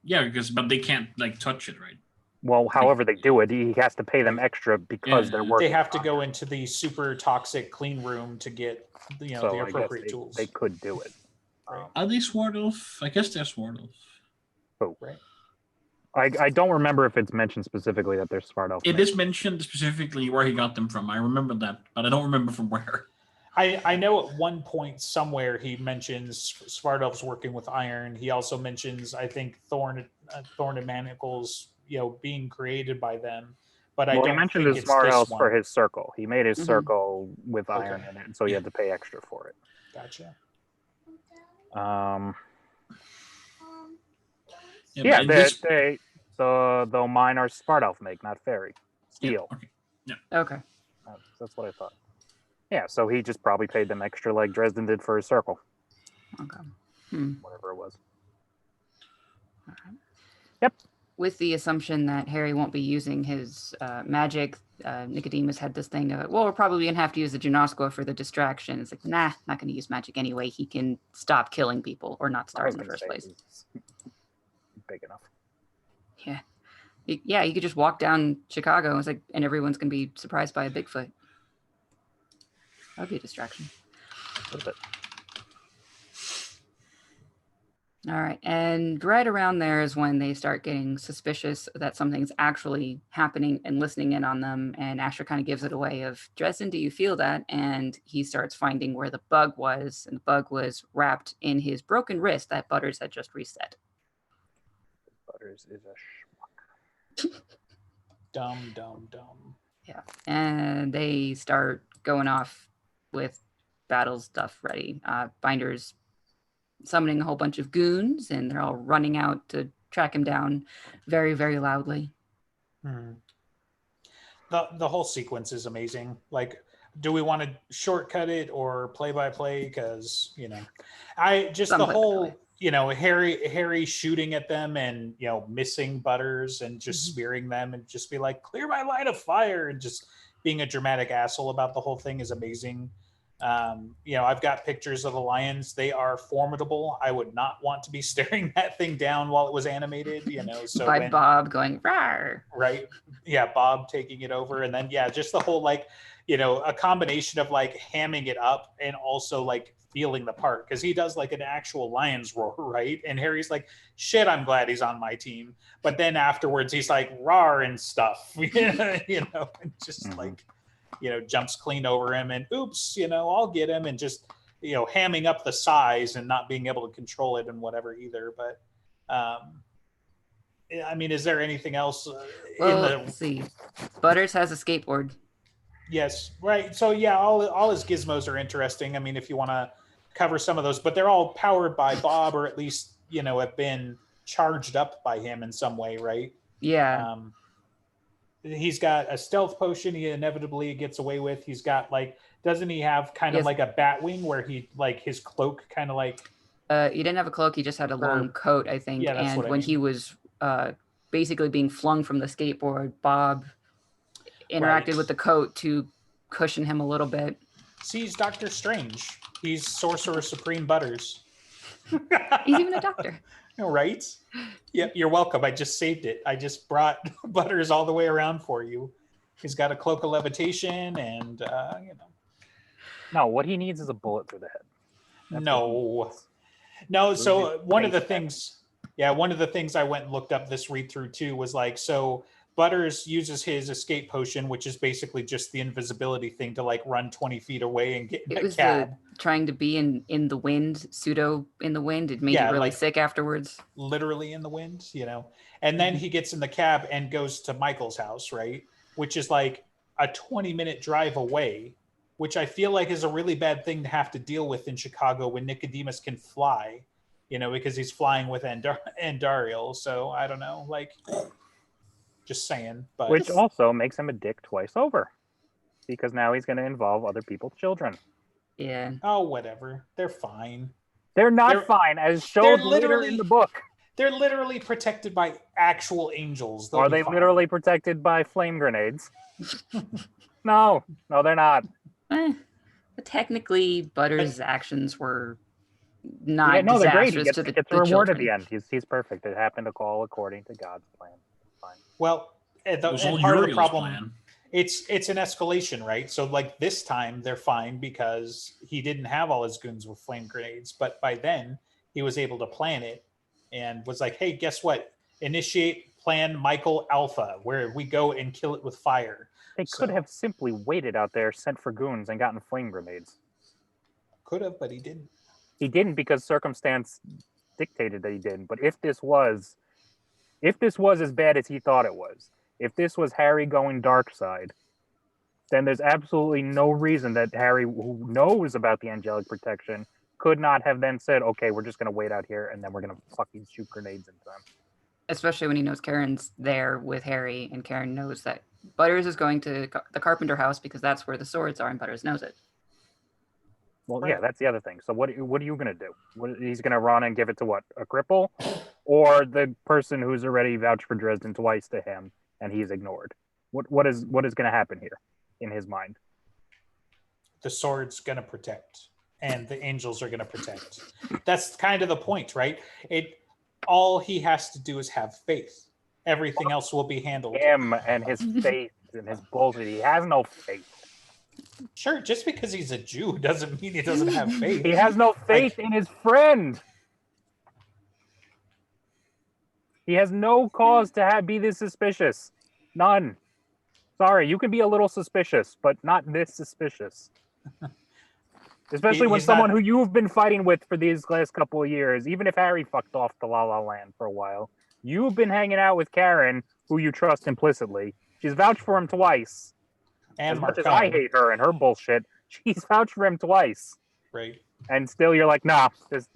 Yeah, but they can't like touch it, right? Well, however they do it, he has to pay them extra because they're working. They have to go into the super toxic clean room to get the appropriate tools. They could do it. Right. Are they Sword Elf? I guess they're Sword Elf. Oh, right. I don't remember if it's mentioned specifically that they're Sword Elf. It is mentioned specifically where he got them from. I remember that, but I don't remember from where. I know at one point somewhere he mentions Sword Elves working with iron. He also mentions, I think, Thorn and Manacles, being created by them. But I don't he mentioned think the it's Smart this Elves one. for his circle. He made his circle with iron in it, so he had to pay extra for it. Gotcha. Though mine are Smart Elf make, not fairy. Steel. Yeah. Okay. That's what I thought. Yeah, so he just probably paid them extra like Dresden did for his circle. Okay. Whatever it was. All right. Yep. With the assumption that Harry won't be using his magic, Nicodemus had this thing of, well, we're probably going to have to use the Gymnosqua for the distraction. It's like, nah, not going to use magic anyway. He can stop killing people, or not start in the first place. Big enough. Yeah. Yeah, you could just walk down Chicago and everyone's going to be surprised by a Bigfoot. That would be a distraction. A little bit. All right. And right around there is when they start getting suspicious that something's actually happening and listening in on them. And Asher kind of gives it away of, Dresden, do you feel that? And he starts finding where the bug was. And the bug was wrapped in his broken wrist that Butters had just reset. Butters is a schmuck. Dumb. Yeah. And they start going off with battle stuff ready. Binder's summoning a whole bunch of goons, and they're all running out to track him down very, very loudly. The whole sequence is amazing. Like, do we want to shortcut it or play by play? Because Harry shooting at them and missing Butters and just spearing them and just be like, clear my line of fire, and just being a dramatic asshole about the whole thing is amazing. I've got pictures of the lions. They are formidable. I would not want to be staring that thing down while it was animated, so by Bob going, rawr. Right. Yeah. Bob taking it over. And then, just the whole, a combination of hamming it up and also feeling the part. Cause he does an actual lion's roar. Right. And Harry's like, shit, I'm glad he's on my team. But then afterwards he's like, rawr and stuff, and just jumps clean over him and oops, I'll get him, and just, hamming up the size and not being able to control it and whatever either. But, is there anything else? Let's see. Butters has a skateboard. Yes. Right. So all his gizmos are interesting. If you want to cover some of those, but they're all powered by Bob, or at least, have been charged up by him in some way. Right. Yeah. He's got a stealth potion he inevitably gets away with. He's got doesn't he have kind of like a bat wing where he his cloak kind of he didn't have a cloak, he just had a long coat, I think. Yeah, and when he was basically being flung from the skateboard, Bob interacted with the coat to cushion him a little bit. See, he's Dr. Strange. He's Sorcerer Supreme Butters. He's even a doctor. Right? Yeah, you're welcome. I just saved it. I just brought Butters all the way around for you. He's got a cloak of levitation and, No, what he needs is a bullet through the head. No. So one of the things I went and looked up this read through too was so Butters uses his escape potion, which is basically just the invisibility thing to run 20 feet away and get in a cab. Trying to be in the wind, pseudo in the wind. It made you really sick afterwards. Literally in the wind, And then he gets in the cab and goes to Michael's house, right? Which is a 20-minute drive away, which I feel is a really bad thing to have to deal with in Chicago when Nicodemus can fly, because he's flying with Andariel. So I don't know, just saying. But which also makes him a dick twice over, because now he's going to involve other people's children. Yeah. Oh, whatever. They're fine. They're not fine, as shown later in the book. They're literally protected by actual angels. Are they literally protected by flame grenades? No, they're not. But technically, Butters' actions were not they're great. disastrous He to the gets a reward children. at the end. He's perfect. It happened all according to God's plan. Fine. Well, it was all part of the problem. Plan. It's an escalation, right? So like this time they're fine because he didn't have all his goons with flame grenades, but by then he was able to plan it and was like, hey, guess what? Initiate plan Michael Alpha, where we go and kill it with fire. They could have simply waited out there, sent for goons, and gotten flame grenades. Could have, but he didn't. He didn't because circumstance dictated that he didn't. But if this was as bad as he thought it was, if this was Harry going dark side, then there's absolutely no reason that Harry, who knows about the angelic protection, could not have then said, okay, we're just going to wait out here and then we're going to fucking shoot grenades into them. Especially when he knows Karen's there with Harry, and Karen knows that Butters is going to the Carpenter house because that's where the swords are, and Butters knows it. Well, right. Yeah, that's the other thing. So what are you going to do? He's going to run and give it to what? A cripple? Or the person who's already vouched for Dresden twice to him and he's ignored? What is going to happen here in his mind? The sword's going to protect, and the angels are going to protect. That's kind of the point, right? All he has to do is have faith. Everything else will be handled. Him and his faith and his bullshit. He has no faith. Sure, just because he's a Jew doesn't mean he doesn't have faith. He has no faith in his friend. He has no cause to be this suspicious. None. Sorry, you can be a little suspicious, but not this suspicious. Especially when someone who you've been fighting with for these last couple of years, even if Harry fucked off to La La Land for a while, you've been hanging out with Karen, who you trust implicitly. She's vouched for him twice. And as much as I hate her and her bullshit, she's vouched for him twice. Right. And still you're like, this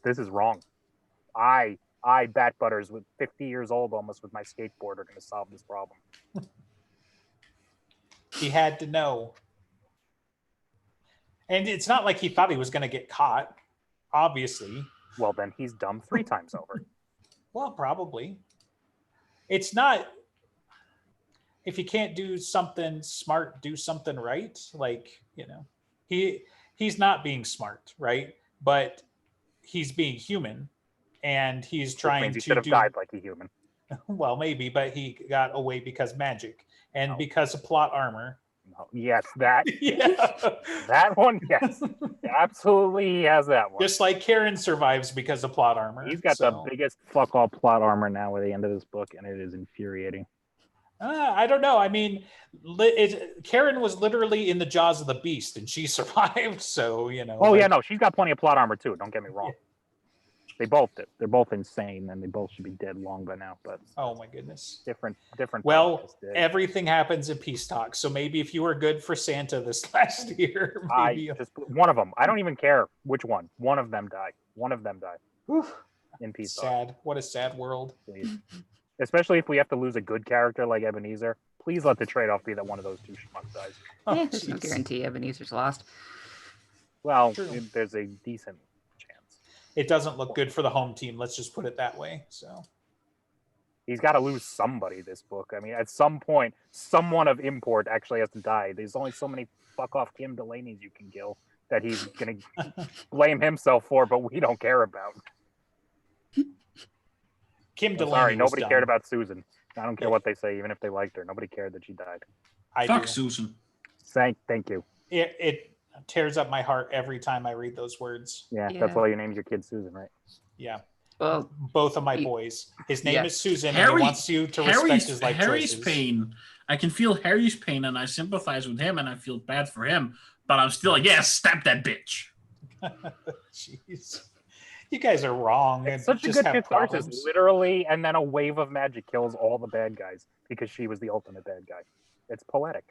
is wrong. I, Bat Butters, with 50 years old almost with my skateboard, are going to solve this problem. He had to know. And it's not like he thought he was going to get caught, obviously. Well, then he's dumb 3 times over. Well, probably. It's not... If you can't do something smart, do something right. Like, he's not being smart, right? But he's being human, and he's trying to he should have died like a human. Well, maybe, but he got away because magic and because of plot armor. No, yes, that. Yeah. That one, yes. Absolutely, he has that one. Just like Karen survives because of plot armor. He's got the biggest fuck all plot armor now at the end of this book, and it is infuriating. I don't know. I mean, Karen was literally in the jaws of the beast, and she survived. So Oh yeah, no, she's got plenty of plot armor too. Don't get me wrong. Yeah. They both do. They're both insane, and they both should be dead long by now. But oh my goodness, different. Well, everything happens in peace talk. So maybe if you were good for Santa this last year, maybe just one of them. I don't even care which one. One of them died. In peace talk. Sad. What a sad world. Please. Especially if we have to lose a good character like Ebenezer. Please let the trade-off be that one of those 2 schmucks dies. There's no guarantee Ebenezer's lost. Well, there's a decent chance. It doesn't look good for the home team. Let's just put it that way. So he's got to lose somebody this book. I mean, at some point, someone of import actually has to die. There's only so many fuck-off Kim Delaney's you can kill that he's going to blame himself for, but we don't care about. Kim Delaney. Sorry, nobody cared about Susan. I don't care what they say, even if they liked her. Nobody cared that she died. Fuck Susan. Thank you. It tears up my heart every time I read those words. Yeah, that's why you named your kid Susan, right? Yeah. Well, both of my boys. His name is Susan, and he wants you to respect his life Harry's choices. Pain. I can feel Harry's pain, and I sympathize with him, and I feel bad for him. But I'm still like, stab that bitch. Jeez. You guys are wrong. It's such a good catharsis, literally, and then a wave of magic kills all the bad guys because she was the ultimate bad guy. It's poetic.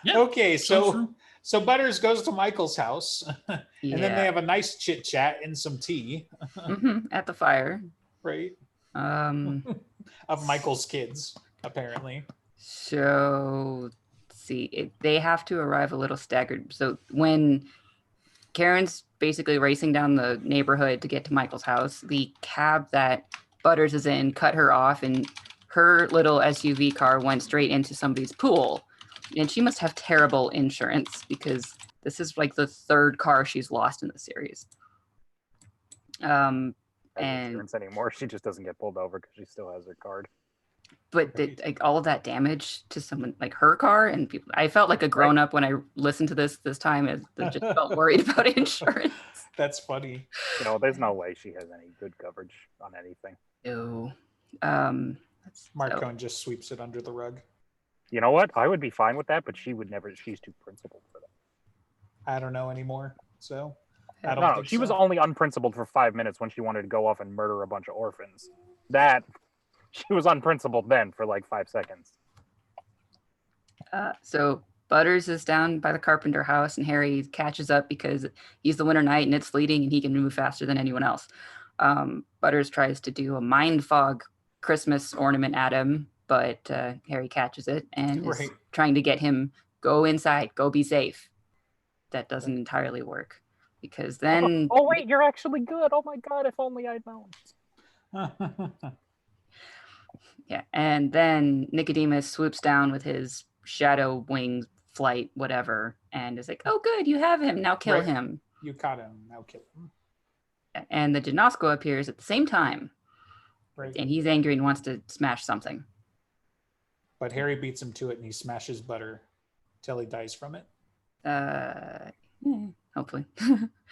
Okay, so Butters goes to Michael's house, and then they have a nice chit chat and some tea at the fire, right? Of Michael's kids, apparently. So. See, they have to arrive a little staggered. So when Karen's basically racing down the neighborhood to get to Michael's house. The cab that Butters is in cut her off, and her little SUV car went straight into somebody's pool. And she must have terrible insurance because this is like the third car she's lost in the series. And And insurance anymore. She just doesn't get pulled over because she still has her card. but like all of that damage to someone like her car and people, I felt like a grown up when I listened to this time. I just felt worried about insurance. That's funny. There's no way she has any good coverage on anything. Ew. Mark Cohen just sweeps it under the rug. You know what? I would be fine with that, but she would never. She's too principled for that. I don't know anymore. So I don't No, think she so. was only unprincipled for 5 minutes when she wanted to go off and murder a bunch of orphans. That she was unprincipled then for like 5 seconds. So Butters is down by the Carpenter house, and Harry catches up because he's the winter knight and it's fleeting and he can move faster than anyone else. Butters tries to do a mind fog Christmas ornament at him, but Harry catches it and is trying to get him, go inside, go be safe. That doesn't entirely work because then... Oh, wait, you're actually good. Oh my God, if only I'd known. Yeah, and then Nicodemus swoops down with his shadow wing flight, whatever, and is like, oh, good, you have him. Now kill him. You caught him. Now kill him. And the Janosko appears at the same time. Right. And he's angry and wants to smash something. But Harry beats him to it and he smashes Butter till he dies from it. Hopefully.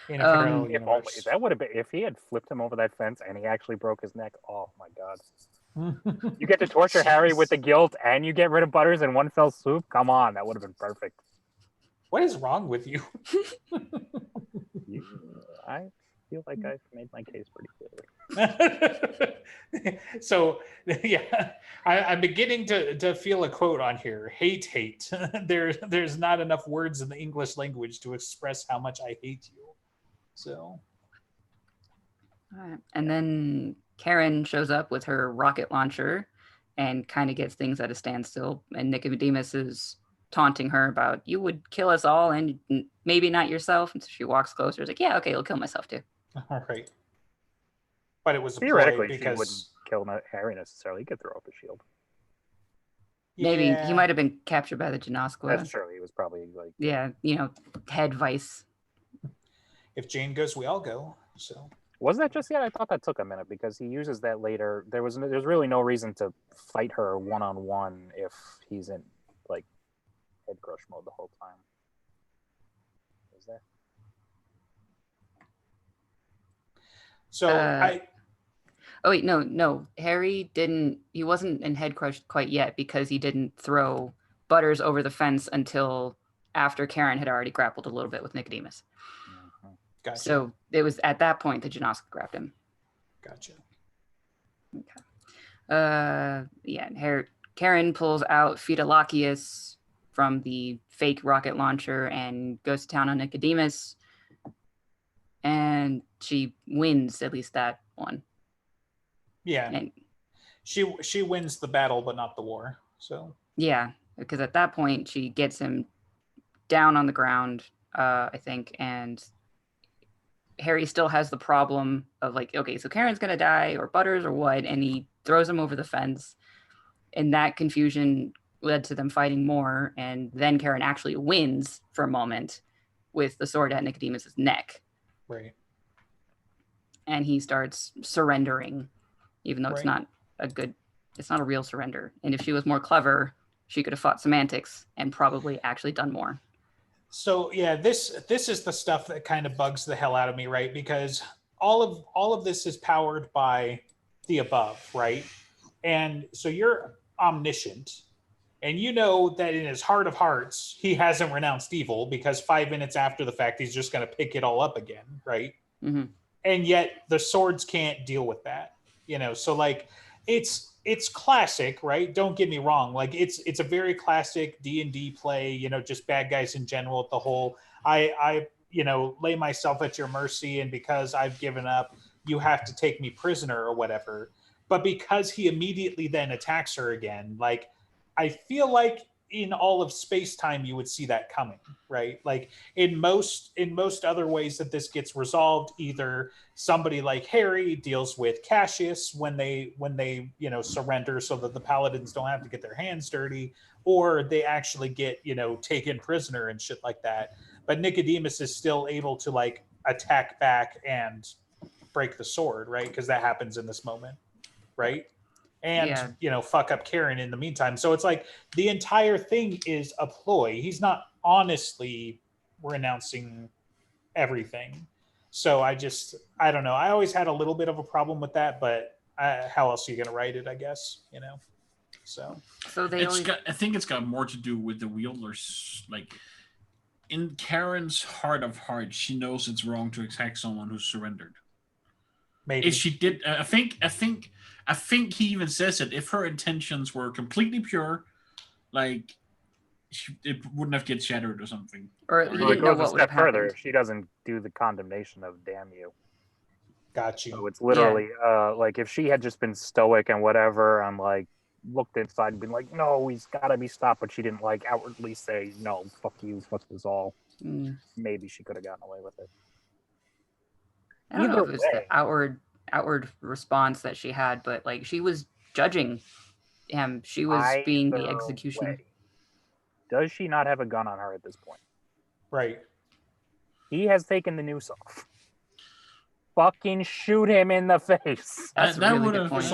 In a parallel If, universe. that would have been if he had flipped him over that fence and he actually broke his neck. Oh my God. You get to torture Harry with the guilt and you get rid of Butters in one fell swoop? Come on, that would have been perfect. What is wrong with you? I feel like I've made my case pretty clearly. So, yeah, I'm beginning to feel a quote on here. Hate. There's not enough words in the English language to express how much I hate you. So. And then Karen shows up with her rocket launcher and kind of gets things at a standstill. And Nicodemus is taunting her about, you would kill us all and maybe not yourself. And so she walks closer. It's like, yeah, okay, I'll kill myself too. All right. But it was a Theoretically, ploy she wouldn't because kill Harry necessarily. He could throw up a shield. Maybe yeah, he might have been captured by the Janoskwa. That's true. He was probably like, Yeah, head vice. If Jane goes, we all go. So. was that just yet? I thought that took a minute because he uses that later. There's really no reason to fight her one-on-one if he's in like head crush mode the whole time. Is there? So Oh wait, no. Harry he wasn't in head crush quite yet because he didn't throw Butters over the fence until after Karen had already grappled a little bit with Nicodemus. Gotcha. So it was at that point that Janoska grabbed him. Gotcha. Karen pulls out Phytolacchius from the fake rocket launcher and goes to town on Nicodemus. And she wins at least that one. Yeah. And She wins the battle, but not the war. So. yeah, because at that point she gets him down on the ground, I think, and Harry still has the problem of like, okay, so Karen's gonna die or Butters or what, and he throws him over the fence. And that confusion led to them fighting more, and then Karen actually wins for a moment with the sword at Nicodemus's neck. Right. And he starts surrendering, even though it's Right. not a real surrender. And if she was more clever, she could have fought semantics and probably actually done more. So yeah, this is the stuff that kind of bugs the hell out of me, right? Because all of this is powered by the above, right? And so you're omniscient, and you know that in his heart of hearts, he hasn't renounced evil because 5 minutes after the fact, he's just going to pick it all up again, right? Mm-hmm. And yet the swords can't deal with that, So like, it's classic, right? Don't get me wrong. Like it's a very classic D&D play, just bad guys in general. The whole I lay myself at your mercy, and because I've given up, you have to take me prisoner or whatever. But because he immediately then attacks her again, like I feel like in all of space time you would see that coming, right? Like in most other ways that this gets resolved, either somebody like Harry deals with Cassius when they surrender so that the paladins don't have to get their hands dirty, or they actually get taken prisoner and shit like that. But Nicodemus is still able to like attack back and break the sword, right? Because that happens in this moment, right? And fuck up Karen in the meantime. So it's like the entire thing is a ploy. He's not honestly renouncing everything. So I don't know. I always had a little bit of a problem with that, but how else are you going to write it? I guess So I think it's got more to do with the wielders. Like in Karen's heart of hearts, she knows it's wrong to attack someone who's surrendered. Maybe if she did, I think he even says it. If her intentions were completely pure, like it wouldn't have get shattered or something. Or Well, you it didn't know goes a what would step have further. happened. If she doesn't do the condemnation of damn you. Got you. So it's literally like if she had just been stoic and whatever and like looked inside and been like, no, he's got to be stopped, but she didn't like outwardly say, no, fuck you, fuck this all. Maybe she could have gotten away with it. I don't know Either if it was way. the outward response that she had, but like she was judging him. She was being the Either executioner. way. Does she not have a gun on her at this point? Right. He has taken the noose off. Fucking shoot him in the face. That's a really good point.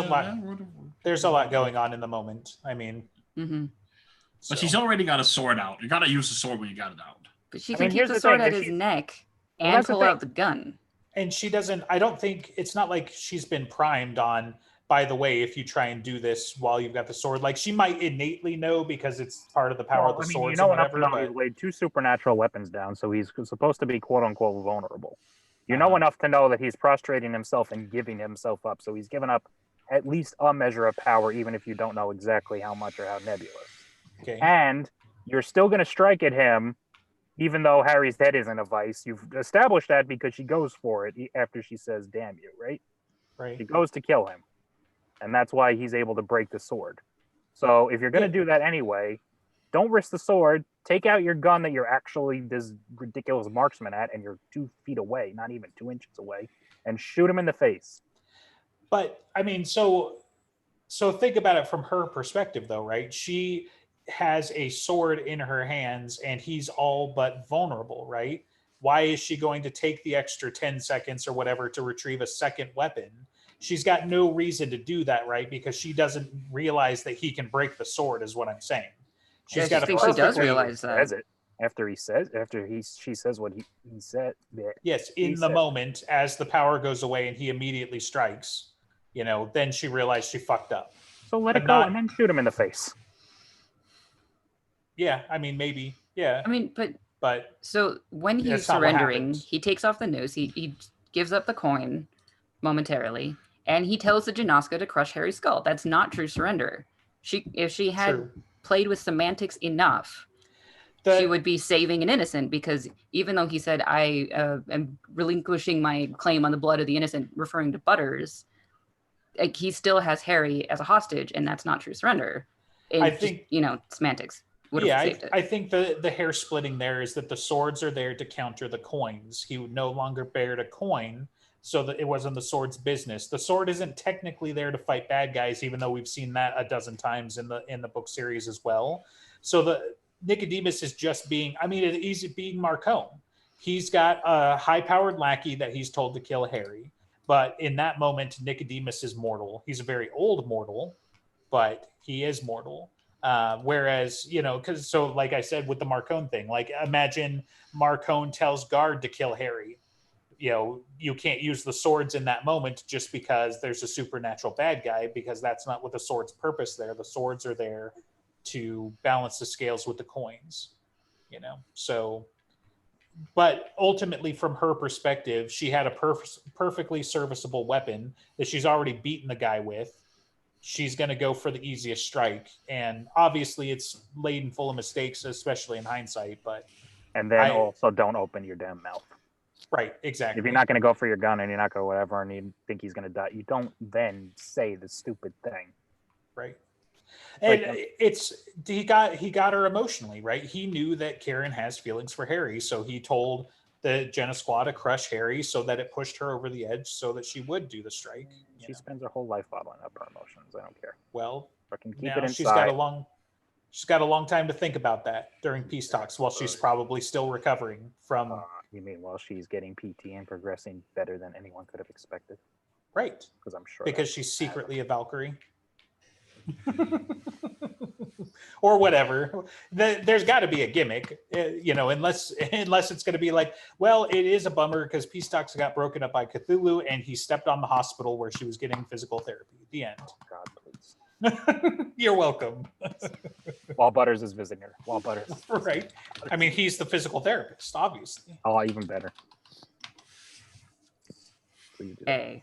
There's a lot going on in the moment. I mean, but she's already got a sword out. You got to use the sword when you got it out. But she can keep the sword at his neck and pull out the gun. And she doesn't. I don't think it's not like she's been primed on. By the way, if you try and do this while you've got the sword, like she might innately know because it's part of the power of the swords. You know enough to know he's laid 2 supernatural weapons down, so he's supposed to be quote unquote vulnerable. You know enough to know that he's prostrating himself and giving himself up, so he's given up at least a measure of power, even if you don't know exactly how much or how nebulous. Okay. And you're still going to strike at him, even though Harry's head isn't a vice. You've established that because she goes for it after she says, damn you, right? Right. She goes to kill him. And that's why he's able to break the sword. So if you're going to do that anyway, don't risk the sword. Take out your gun that you're actually this ridiculous marksman at, and you're 2 feet away, not even 2 inches away, and shoot him in the face. But I mean, so think about it from her perspective, though, right? She has a sword in her hands, and he's all but vulnerable, right? Why is she going to take the extra 10 seconds or whatever to retrieve a second weapon? She's got no reason to do that, right? Because she doesn't realize that he can break the sword, is what I'm saying. She's got she does realize that. Says it after she says what he said. Yes, in the moment, as the power goes away and he immediately strikes, then she realized she fucked up. So let it go and then shoot him in the face. Yeah, I mean, maybe. Yeah. I mean, but so when he's surrendering, he takes off the noose. He gives up the coin momentarily. And he tells the Janoska to crush Harry's skull. That's not true surrender. If she had played with semantics enough, she would be saving an innocent, because even though he said, I am relinquishing my claim on the blood of the innocent, referring to Butters, like, he still has Harry as a hostage, and that's not true surrender. I think, semantics would have saved it. I think the hair splitting there is that the swords are there to counter the coins. He would no longer bear a coin, so that it wasn't the sword's business. The sword isn't technically there to fight bad guys, even though we've seen that a dozen times in the book series as well. So the Nicodemus is just being Marcone. He's got a high-powered lackey that he's told to kill Harry. But in that moment, Nicodemus is mortal. He's a very old mortal, but he is mortal. Whereas, like I said, with the Marcone thing, like imagine Marcone tells Guard to kill Harry. You can't use the swords in that moment just because there's a supernatural bad guy, because that's not what the sword's purpose there. The swords are there to balance the scales with the coins, so, but ultimately from her perspective, she had a perfectly serviceable weapon that she's already beaten the guy with. She's going to go for the easiest strike. And obviously it's laden full of mistakes, especially in hindsight, and then also don't open your damn mouth. Right, exactly. If you're not going to go for your gun and you're not going to whatever, and you think he's going to die, you don't then say the stupid thing. Right. And Like, he got her emotionally, right? He knew that Karen has feelings for Harry, so he told the Jenna Squaw to crush Harry so that it pushed her over the edge so that she would do the strike. you She know. spends her whole life bottling up her emotions. I don't care. Well, Fucking keep now it she's got inside. she's got a long time to think about that during peace talks while she's probably still recovering from You mean while she's getting PT and progressing better than anyone could have expected? right, Because I'm sure. because she's secretly a Valkyrie. Or whatever. There's got to be a gimmick, unless it's going to be like, well, it is a bummer because Peace Talks got broken up by Cthulhu and he stepped on the hospital where she was getting physical therapy. The end. God, please. You're welcome. While Butters is visiting her. While Butters. Right. I mean, he's the physical therapist, obviously. Oh, even better. Please do that. A.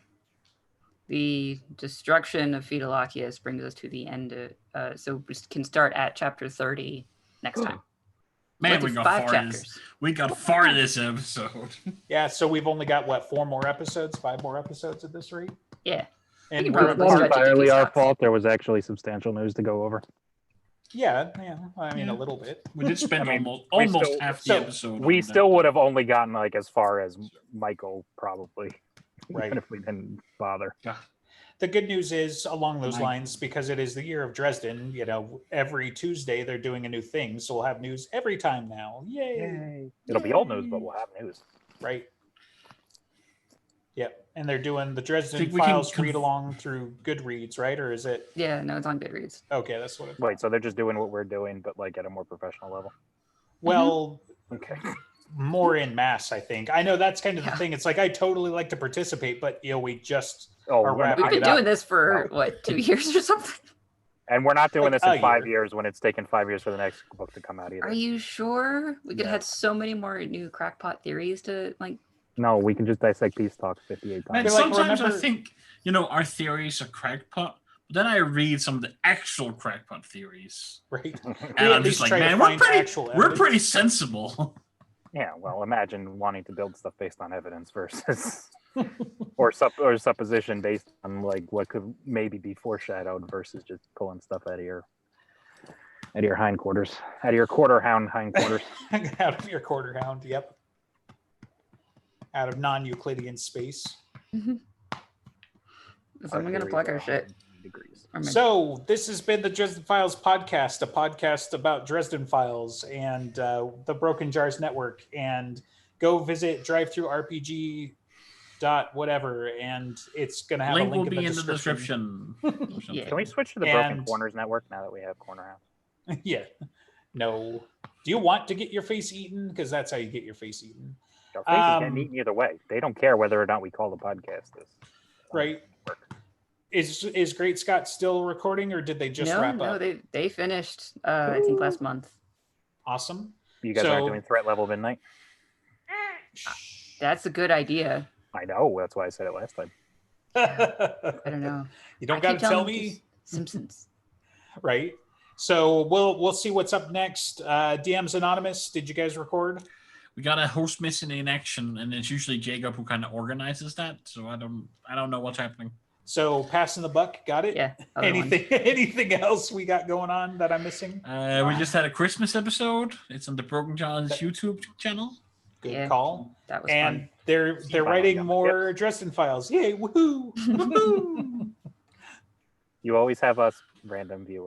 The destruction of Fetalakius brings us to the end. So we can start at chapter 30 next time. Man, We'll we do got far in this. We got far in this episode. Yeah, so we've only got what, 5 more episodes at this rate? Yeah. And can we're- probably It's not stretch it to entirely Peace our Talks. fault. There was actually substantial news to go over. yeah, I mean, Yeah. a little bit. We did spend I mean, almost we still- half the so episode. We on still that. would have only gotten like as far as Michael, probably. Right. Even if we didn't bother. The good news is along those Right. lines, because it is the year of Dresden, every Tuesday they're doing a new thing. So we'll have news every time now. Yay. It'll be old news, but we'll have news. Right. Yep. And they're doing the Dresden Think we can Files read along through Goodreads, right? Or is it? Yeah, no, it's on Goodreads. Okay, that's what it Wait, so they're just doing what we're doing, but like at a more professional level? Well, Okay. more in mass, I think. I know that's kind of the Yeah. thing. It's like I totally like to participate, but we just Oh, Or we're wrap not, We've been it up. doing this for, 2 years or something? and we're not doing like this in a 5 year. years when it's taken 5 years for the next book to come out either. Are you sure? We could Yeah. have had so many more new crackpot theories to, No, we can just dissect Peace Talks 58 Man, times. like, sometimes remember- I think our theories are crackpot, but then I read some of the actual crackpot theories, right. and We at I'm least just like, try to man, find actual we're evidence. pretty sensible. Yeah, well, imagine wanting to build stuff based on evidence versus or supposition based on like what could maybe be foreshadowed versus just pulling stuff out of your hindquarters, out of your quarter hound hindquarters. Out of your quarter hound. Yep. Out of non-Euclidean space. so I'm going to plug our shit. Degrees. Or maybe- So this has been the Dresden Files podcast, a podcast about Dresden Files and the Broken Jars Network. And go visit DriveThruRPG whatever, and it's going to have Link a link will be in the description. description. or something. Yeah. Can we switch to the Broken And- Corners Network now that we have Corner House? Yeah. No. Do you want to get your face eaten? Because that's how you get your face eaten. Our faces Um, getting eaten either way. They don't care whether or not we call the podcast this. Right. Is Great Scott still recording, or did they just no, wrap no, up? they finished, I think, last month. Awesome. You guys So- aren't doing Threat Level Midnight? That's a good idea. I know. That's why I said it last time. I don't know. You don't I got to keep tell telling me. these Simpsons. Right. So we'll see what's up next. DMs Anonymous, did you guys record? We got a host missing in action, and it's usually Jacob who kind of organizes that. So I don't know what's happening. So passing the buck, got it? Yeah. other one. Anything else we got going on that I'm missing? We just had a Christmas episode. It's on the Broken John's YouTube channel. Good Yeah. call. That was And fun. they're Fun. writing Yep. more Dresden Files. Yay, woohoo! Woohoo! You always have us random viewers.